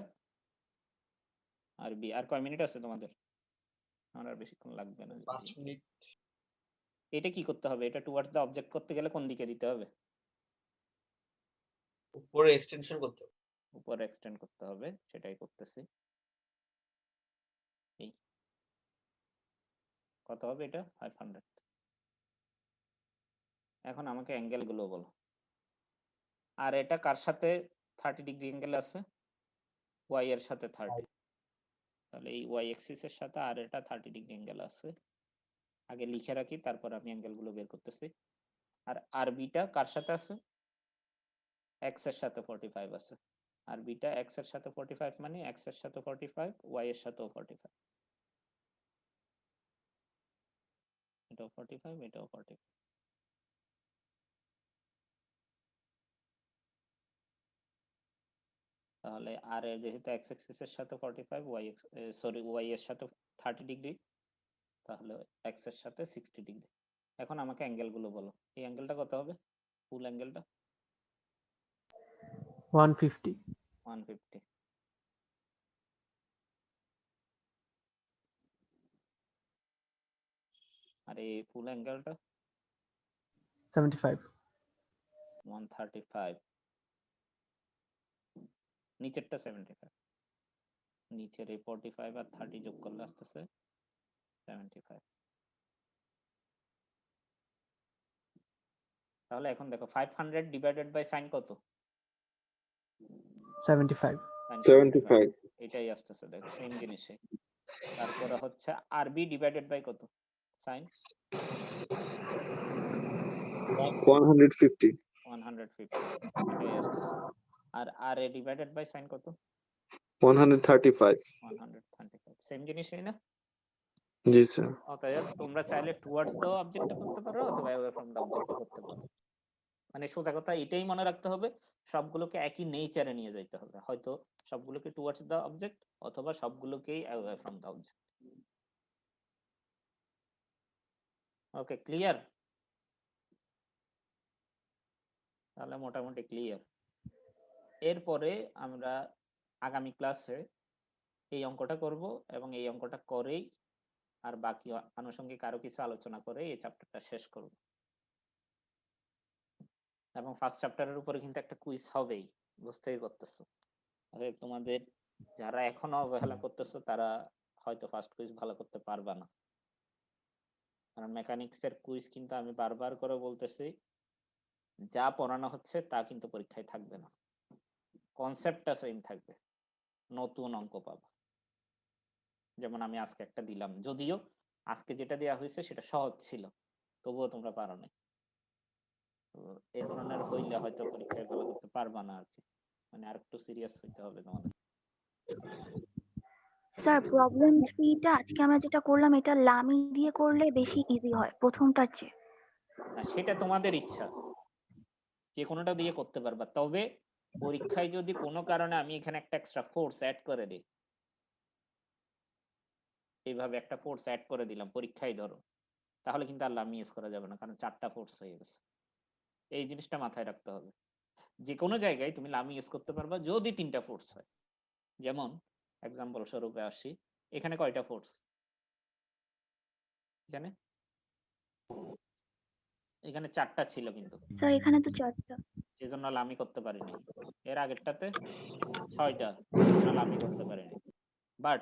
S1: আর বি। আর কয় মিনিট আছে তোমাদের? আমার আর বেশিক্ষণ লাগবে না।
S12: 5 মিনিট
S1: এটা কি করতে হবে? এটা টুয়ার্ডস দ্য অবজেক্ট করতে গেলে কোন দিকে দিতে হবে?
S12: উপরে এক্সটেনশন করতে হবে।
S1: উপরে এক্সটেন্ড করতে হবে, সেটাই করতেছি। এই কত হবে এটা? 500। এখন আমাকে অ্যাঙ্গেল গুলো বলো। আর এটা কার সাথে 30 ডিগ্রি অ্যাঙ্গেল আছে? ওয়াই এর সাথে 30। তাহলে এই ওয়াই এক্সিস এর সাথে আর এটা 30 ডিগ্রি অ্যাঙ্গেল আছে। আগে লিখে রাখি, তারপর আমি অ্যাঙ্গেল গুলো বের করতেছি। আর আরবিটা কার সাথে আছে? এক্স এর সাথে 45 আছে। আরবিটা এক্স এর সাথে 45 মানে এক্স এর সাথে 45, ওয়াই এর সাথেও 45। এটাও 45, এটাও 45। তাহলে আর এর যেহেতু এক্স এক্সিস এর সাথে 45, ওয়াই সরি ওয়াই এর সাথে 30 ডিগ্রি, তাহলে এক্স এর সাথে 60 ডিগ্রি। এখন আমাকে অ্যাঙ্গেল গুলো বলো। এই অ্যাঙ্গেলটা কত হবে? ফুল অ্যাঙ্গেলটা
S9: 150
S1: 150। আর এই ফুল অ্যাঙ্গেলটা
S9: 75
S1: 135। নিচেরটা 75, নিচের এই 45 আর 30 যোগ করলে আসতেছে 75। তাহলে এখন দেখো 500 ডিভাইডেড বাই সাইন কত?
S9: 75।
S8: 75
S1: এটাই আসতেছে, দেখো সেম জিনিসই। তারপরে হচ্ছে আরবি ডিভাইডেড বাই কত সাইন?
S8: 150
S1: 150, এটাই আসতেছে। আর আর এ ডিভাইডেড বাই সাইন কত?
S8: 135
S1: 135, সেম জিনিসই না?
S8: জি স্যার
S1: অতএব তোমরা চাইলে টুয়ার্ডস দ্য অবজেক্টে করতে পারো অথবা অ্যাওয়ে ফ্রম দ্য অবজেক্টে করতে পারো। মানে সোজা কথা এটাই মনে রাখতে হবে, সবগুলোকে একই নেচারে নিয়ে যেতে হবে, হয়তো সবগুলোকে টুয়ার্ডস দ্য অবজেক্ট অথবা সবগুলোকেই away from the object. Okay, clear? তাহলে মোটামুটি ক্লিয়ার। এরপরে আমরা আগামী ক্লাসে এই অঙ্কটা করব এবং এই অঙ্কটা করেই আর বাকি আনুষঙ্গিক আরো কিছু আলোচনা করে এই চ্যাপ্টারটা শেষ করব। এবং ফার্স্ট চ্যাপ্টারের উপরে কিন্তু একটা কুইজ হবেই, বুঝতেই পারতেছো। তোমাদের যারা এখনো অবহেলা করতেছো তারা হয়তো ফার্স্ট কুইজ ভালো করতে পারবা না, কারণ মেকানিক্স এর কুইজ কিন্তু আমি বারবার করে বলতেছি, যা পড়ানো হচ্ছে তা কিন্তু পরীক্ষায় থাকবে না, কনসেপ্টটা সেম থাকবে, নতুন অঙ্ক পাবা। যেমন আমি আজকে একটা দিলাম, যদিও আজকে যেটা দেওয়া হয়েছে সেটা সহজ ছিল, তবুও তোমরা পারো নাই। তো এই ধরনের হইলে হয়তো পরীক্ষায় ভালো করতে পারবা না আর কি, মানে আর একটু সিরিয়াস হইতে হবে তোমাদের।
S6: স্যার প্রবলেম 3টা আজকে আমরা যেটা করলাম এটা লামি দিয়ে করলে বেশি ইজি হয় প্রথমটার চেয়ে।
S1: না, সেটা তোমাদের ইচ্ছা, যে কোনোটা দিয়ে করতে পারবা, তবে পরীক্ষায় যদি কোনো কারণে আমি এখানে একটা এক্সট্রা ফোর্স অ্যাড করে দিই, এইভাবে একটা ফোর্স অ্যাড করে দিলাম পরীক্ষায় ধরো, তাহলে কিন্তু আর লামি ইউজ করা যাবে না, কারণ 4টা ফোর্স হয়ে গেছে। এই জিনিসটা মাথায় রাখতে হবে, যে কোনো জায়গায় তুমি লামি ইউজ করতে পারবা যদি 3টা ফোর্স হয়। যেমন এক্সাম্পল স্বরূপে আসি, এখানে কয়টা ফোর্স? এখানে এখানে 4টা ছিল কিন্তু,
S6: স্যার এখানে তো 4টা,
S1: সেজন্য লামি করতে পারিনি। এর আগেরটাতে 6টা, সেজন্য লামি করতে পারিনি। বাট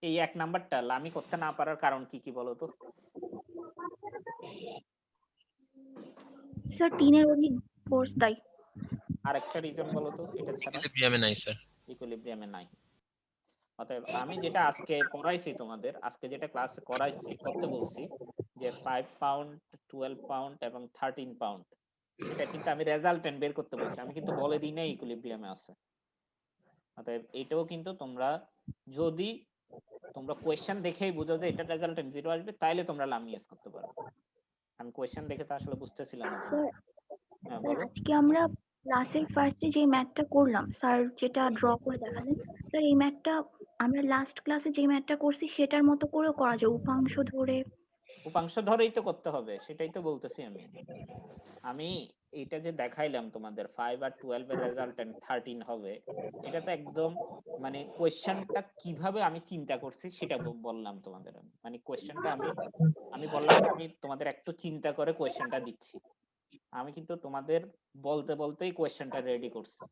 S1: এই 1 নাম্বারটা লামি করতে না পারার কারণ কি কি বলো তো?
S6: স্যার 3-এর অধিক ফোর্স তাই।
S1: আরেকটা রিজন বলো তো এটা ছাড়া?
S4: ইকুইলিব্রিয়ামে নাই স্যার।
S1: ইকুইলিব্রিয়ামে নাই। অতএব আমি যেটা আজকে পড়াইছি তোমাদের, আজকে যেটা ক্লাসে করাইছি করতে বলছি যে 5 পাউন্ড, 12 পাউন্ড এবং 13 পাউন্ড, সেটা কিন্তু আমি রেজাল্টেন্ট বের করতে বলছি, আমি কিন্তু বলে দিই নাই ইকুইলিব্রিয়ামে আছে। অতএব এটাও কিন্তু তোমরা যদি তোমরা কোয়েশ্চেন দেখেই বুঝো যে এটা রেজাল্টেন্ট 0 আসবে, তাইলে তোমরা লাম ইউজ করতে পারো। আমি কোয়েশ্চেন দেখে তো আসলে বুঝতেছিলাম না তোমরা। হ্যাঁ বলো।
S6: আজকে আমরা ক্লাসের ফার্স্টে যে ম্যাথটা করলাম স্যার, যেটা ড্র করে দেখালেন স্যার, এই ম্যাথটা আমরা লাস্ট ক্লাসে যে ম্যাথটা করছি সেটার মতো করেও করা যায়, উপাংশ ধরে।
S1: উপাংশ ধরেই তো করতে হবে, সেটাই তো বলতেছি আমি এইটা যে দেখাইলাম তোমাদের 5 আর 12 এর রেজাল্টেন্ট 13 হবে, এটা তো একদম মানে কোশ্চেনটা কিভাবে আমি চিন্তা করছি সেটা বললাম তোমাদের। মানে কোশ্চেনটা আমি বললাম যে আমি তোমাদের একটু চিন্তা করে কোশ্চেনটা দিচ্ছি, আমি কিন্তু তোমাদের বলতে বলতেই কোশ্চেনটা রেডি করছি,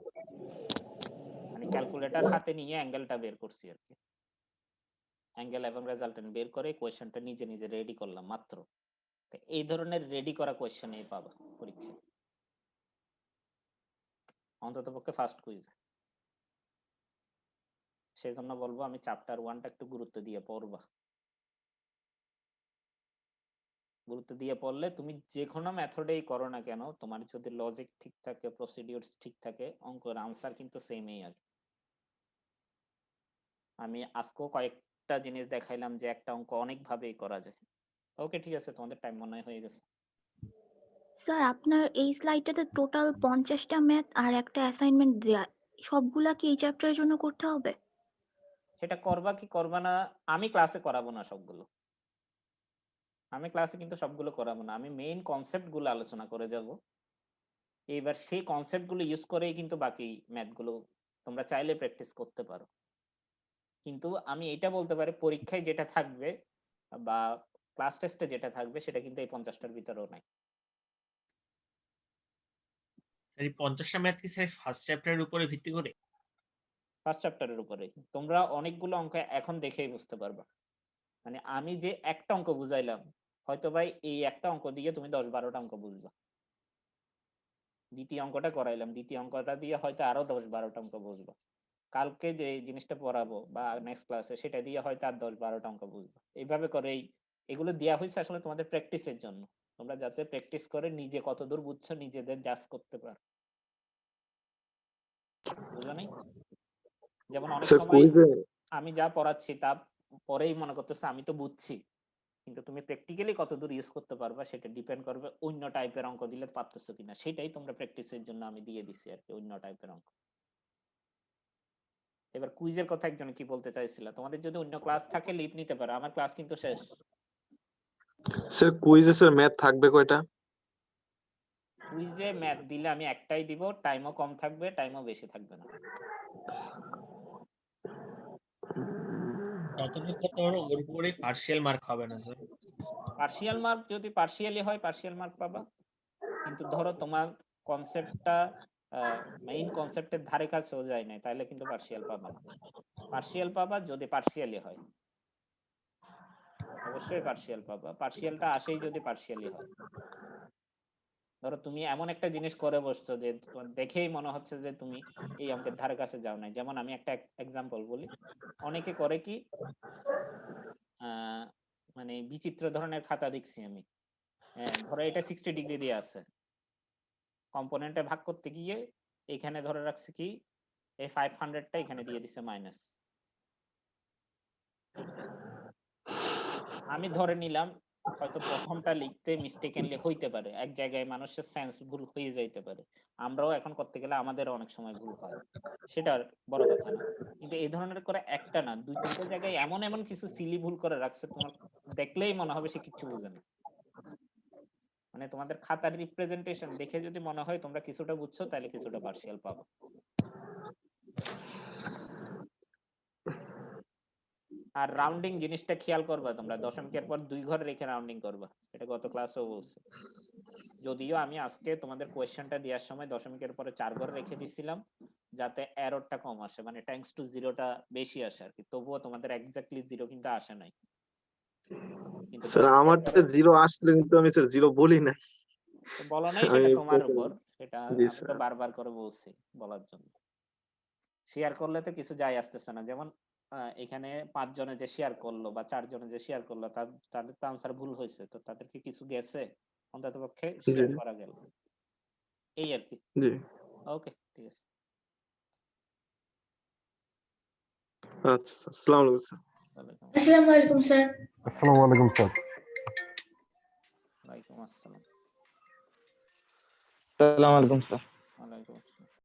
S1: মানে ক্যালকুলেটর হাতে নিয়ে অ্যাঙ্গেলটা বের করছি আর কি, অ্যাঙ্গেল এবং রেজাল্টেন্ট বের করে কোশ্চেনটা নিজে নিজে রেডি করলাম মাত্র। এই ধরনের রেডি করা কোশ্চেনই পাবা পরীক্ষায়, অন্তত পক্ষে ফার্স্ট কুইজ। সেজন্য বলবো আমি চ্যাপ্টার 1টা একটু গুরুত্ব দিয়ে পড়বা, গুরুত্ব দিয়ে পড়লে তুমি যে কোনো মেথডেই করো না কেন, তোমার যদি লজিক ঠিক থাকে, প্রসিডিউরস ঠিক থাকে, অঙ্কের আনসার কিন্তু সেমই আসবে। আমি আজকেও কয়েকটা জিনিস দেখাইলাম যে একটা অঙ্ক অনেক ভাবেই করা যায়। ওকে ঠিক আছে, তোমাদের টাইম মনে হয় হয়ে গেছে।
S6: স্যার আপনার এই স্লাইডটাতে টোটাল 50টা ম্যাথ আর একটা অ্যাসাইনমেন্ট দেয়া, সবগুলা কি এই চ্যাপ্টারের জন্য করতে হবে?
S1: সেটা করবা কি করবা না আমি ক্লাসে করাবো না সবগুলো, আমি ক্লাসে কিন্তু সবগুলো করাবো না, আমি মেইন কনসেপ্ট গুলো আলোচনা করে যাব। এইবার সেই কনসেপ্ট গুলো ইউজ করেই কিন্তু বাকি ম্যাথ গুলো তোমরা চাইলে প্র্যাকটিস করতে পারো। কিন্তু আমি এটা বলতে পারি পরীক্ষায় যেটা থাকবে বা ক্লাস টেস্টে যেটা থাকবে সেটা কিন্তু এই 50টার ভিতরেও নাই।
S12: এই 50টা ম্যাথ কি স্যার ফার্স্ট চ্যাপ্টারের উপরে ভিত্তি করে?
S1: ফার্স্ট চ্যাপ্টারের উপরে তোমরা অনেকগুলো অঙ্ক এখন দেখেই বুঝতে পারবা। মানে আমি যে একটা অঙ্ক বুঝাইলাম, হয়তো ভাই এই একটা অঙ্ক দিয়ে তুমি 10-12টা অঙ্ক বুঝবা। দ্বিতীয় অঙ্কটা করাইলাম, দ্বিতীয় অঙ্কটা দিয়ে হয়তো আরো 10-12টা অঙ্ক বুঝবা। কালকে যে জিনিসটা পড়াবো বা নেক্সট ক্লাসে সেটা দিয়ে হয়তো আর 10-12টা অঙ্ক বুঝবা। এইভাবে করেই এগুলো দেওয়া হয়েছে আসলে তোমাদের প্র্যাকটিসের জন্য, তোমরা যাতে প্র্যাকটিস করে নিজে কতদূর বুঝছো নিজেদের জাজ করতে পারো। বুঝো নাই? যেমন অনেক
S8: স্যার
S1: সময়
S8: কুইজে
S1: আমি যা পড়াচ্ছি তা পরেই মনে করতেছে আমি তো বুঝছি, কিন্তু তুমি প্র্যাকটিক্যালি কতদূর ইউজ করতে পারবা সেটা ডিপেন্ড করবে অন্য টাইপের অঙ্ক দিলে পারতেছো কিনা। সেটাই তোমরা প্র্যাকটিসের জন্য আমি দিয়ে দিছি আর কি, অন্য টাইপের অঙ্ক। এবার কুইজের কথা একজন কি বলতে চাইছিল, তোমাদের যদি অন্য ক্লাস থাকে লিভ নিতে পারো, আমার ক্লাস কিন্তু শেষ।
S8: স্যার কুইজে স্যার ম্যাথ থাকবে কয়টা?
S1: কুইজে ম্যাথ দিলে আমি একটাই দিব, টাইমও কম থাকবে, টাইমও বেশি থাকবে না।
S12: যতটুকু করতে পারো ওর উপরে পার্শিয়াল মার্ক হবে না স্যার?
S1: পার্শিয়াল মার্ক যদি পার্শিয়ালি হয় পার্শিয়াল মার্ক পাবা, কিন্তু ধরো তোমার কনসেপ্টটা মেইন কনসেপ্টের ধারে কাছেও যায় নাই তাহলে কিন্তু পার্শিয়াল পাবা না। পার্শিয়াল পাবা যদি পার্শিয়ালি হয়, অবশ্যই পার্শিয়াল পাবা। পার্শিয়ালটা আসেই যদি পার্শিয়ালি হয়। ধরো তুমি এমন একটা জিনিস করে বসছো যে তোমার দেখেই মনে হচ্ছে যে তুমি এই অঙ্কের ধারে কাছে যাও নাই। যেমন আমি একটা এক্সাম্পল বলি, অনেকে করে কি মানে বিচিত্র ধরনের খাতা দেখছি আমি। ধরো এটা 60 ডিগ্রি দিয়ে আছে, কম্পোনেন্টে ভাগ করতে গিয়ে এখানে ধরে রাখছে কি এই 500টা এখানে দিয়ে দিছে মাইনাস। আমি ধরে নিলাম হয়তো প্রথমটা লিখতে মিস্টেকেনলি হইতে পারে, এক জায়গায় মানুষের সেন্স ভুল হয়ে যাইতে পারে, আমরাও এখন করতে গেলে আমাদের অনেক সময় ভুল হয়, সেটা বড় কথা না। কিন্তু এই ধরনের করে একটা না 2-3টে জায়গায় এমন এমন কিছু সিলি ভুল করে রাখছে তোমার দেখলেই মনে হবে সে কিচ্ছু বুঝে না। মানে তোমাদের খাতার রিপ্রেজেন্টেশন দেখে যদি মনে হয় তোমরা কিছুটা বুঝছো তাহলে কিছুটা পার্শিয়াল পাবো। আর রাউন্ডিং জিনিসটা খেয়াল করবা তোমরা, দশমিকের পর 2 ঘর রেখে রাউন্ডিং করবা, এটা গত ক্লাসেও বলছি। যদিও আমি আজকে তোমাদের কোয়েশ্চেনটা দেওয়ার সময় দশমিকের পরে 4 ঘর রেখে দিছিলাম যাতে এররটা কম আসে, মানে ট্যাঙ্কস টু জিরোটা বেশি আসে আর কি, তবুও তোমাদের এক্স্যাক্টলি জিরো কিন্তু আসে নাই। কিন্তু
S8: স্যার আমারটা জিরো আসলে কিন্তু আমি স্যার জিরো বলি না।
S1: বলো নাই, সেটা তোমার উপর, সেটা
S8: জি
S1: আমি তো বারবার করে বলছি বলার জন্য। শেয়ার করলে তো কিছু যায় আসতেছে না, যেমন এখানে 5 জনে যে শেয়ার করলো বা 4 জনে যে শেয়ার করলো তাদের তো আনসার ভুল হয়েছে, তো তাদেরকে কিছু গেছে অন্তত পক্ষে শেয়ার করা গেল, এই আর কি।
S8: জি
S1: ওকে ঠিক আছে।
S8: আচ্ছা স্যার, আসসালামু আলাইকুম স্যার।
S10: আসসালামু আলাইকুম স্যার।
S13: আসসালামু আলাইকুম স্যার।
S1: ওয়ালাইকুম আসসালাম।
S13: আসসালামু আলাইকুম স্যার।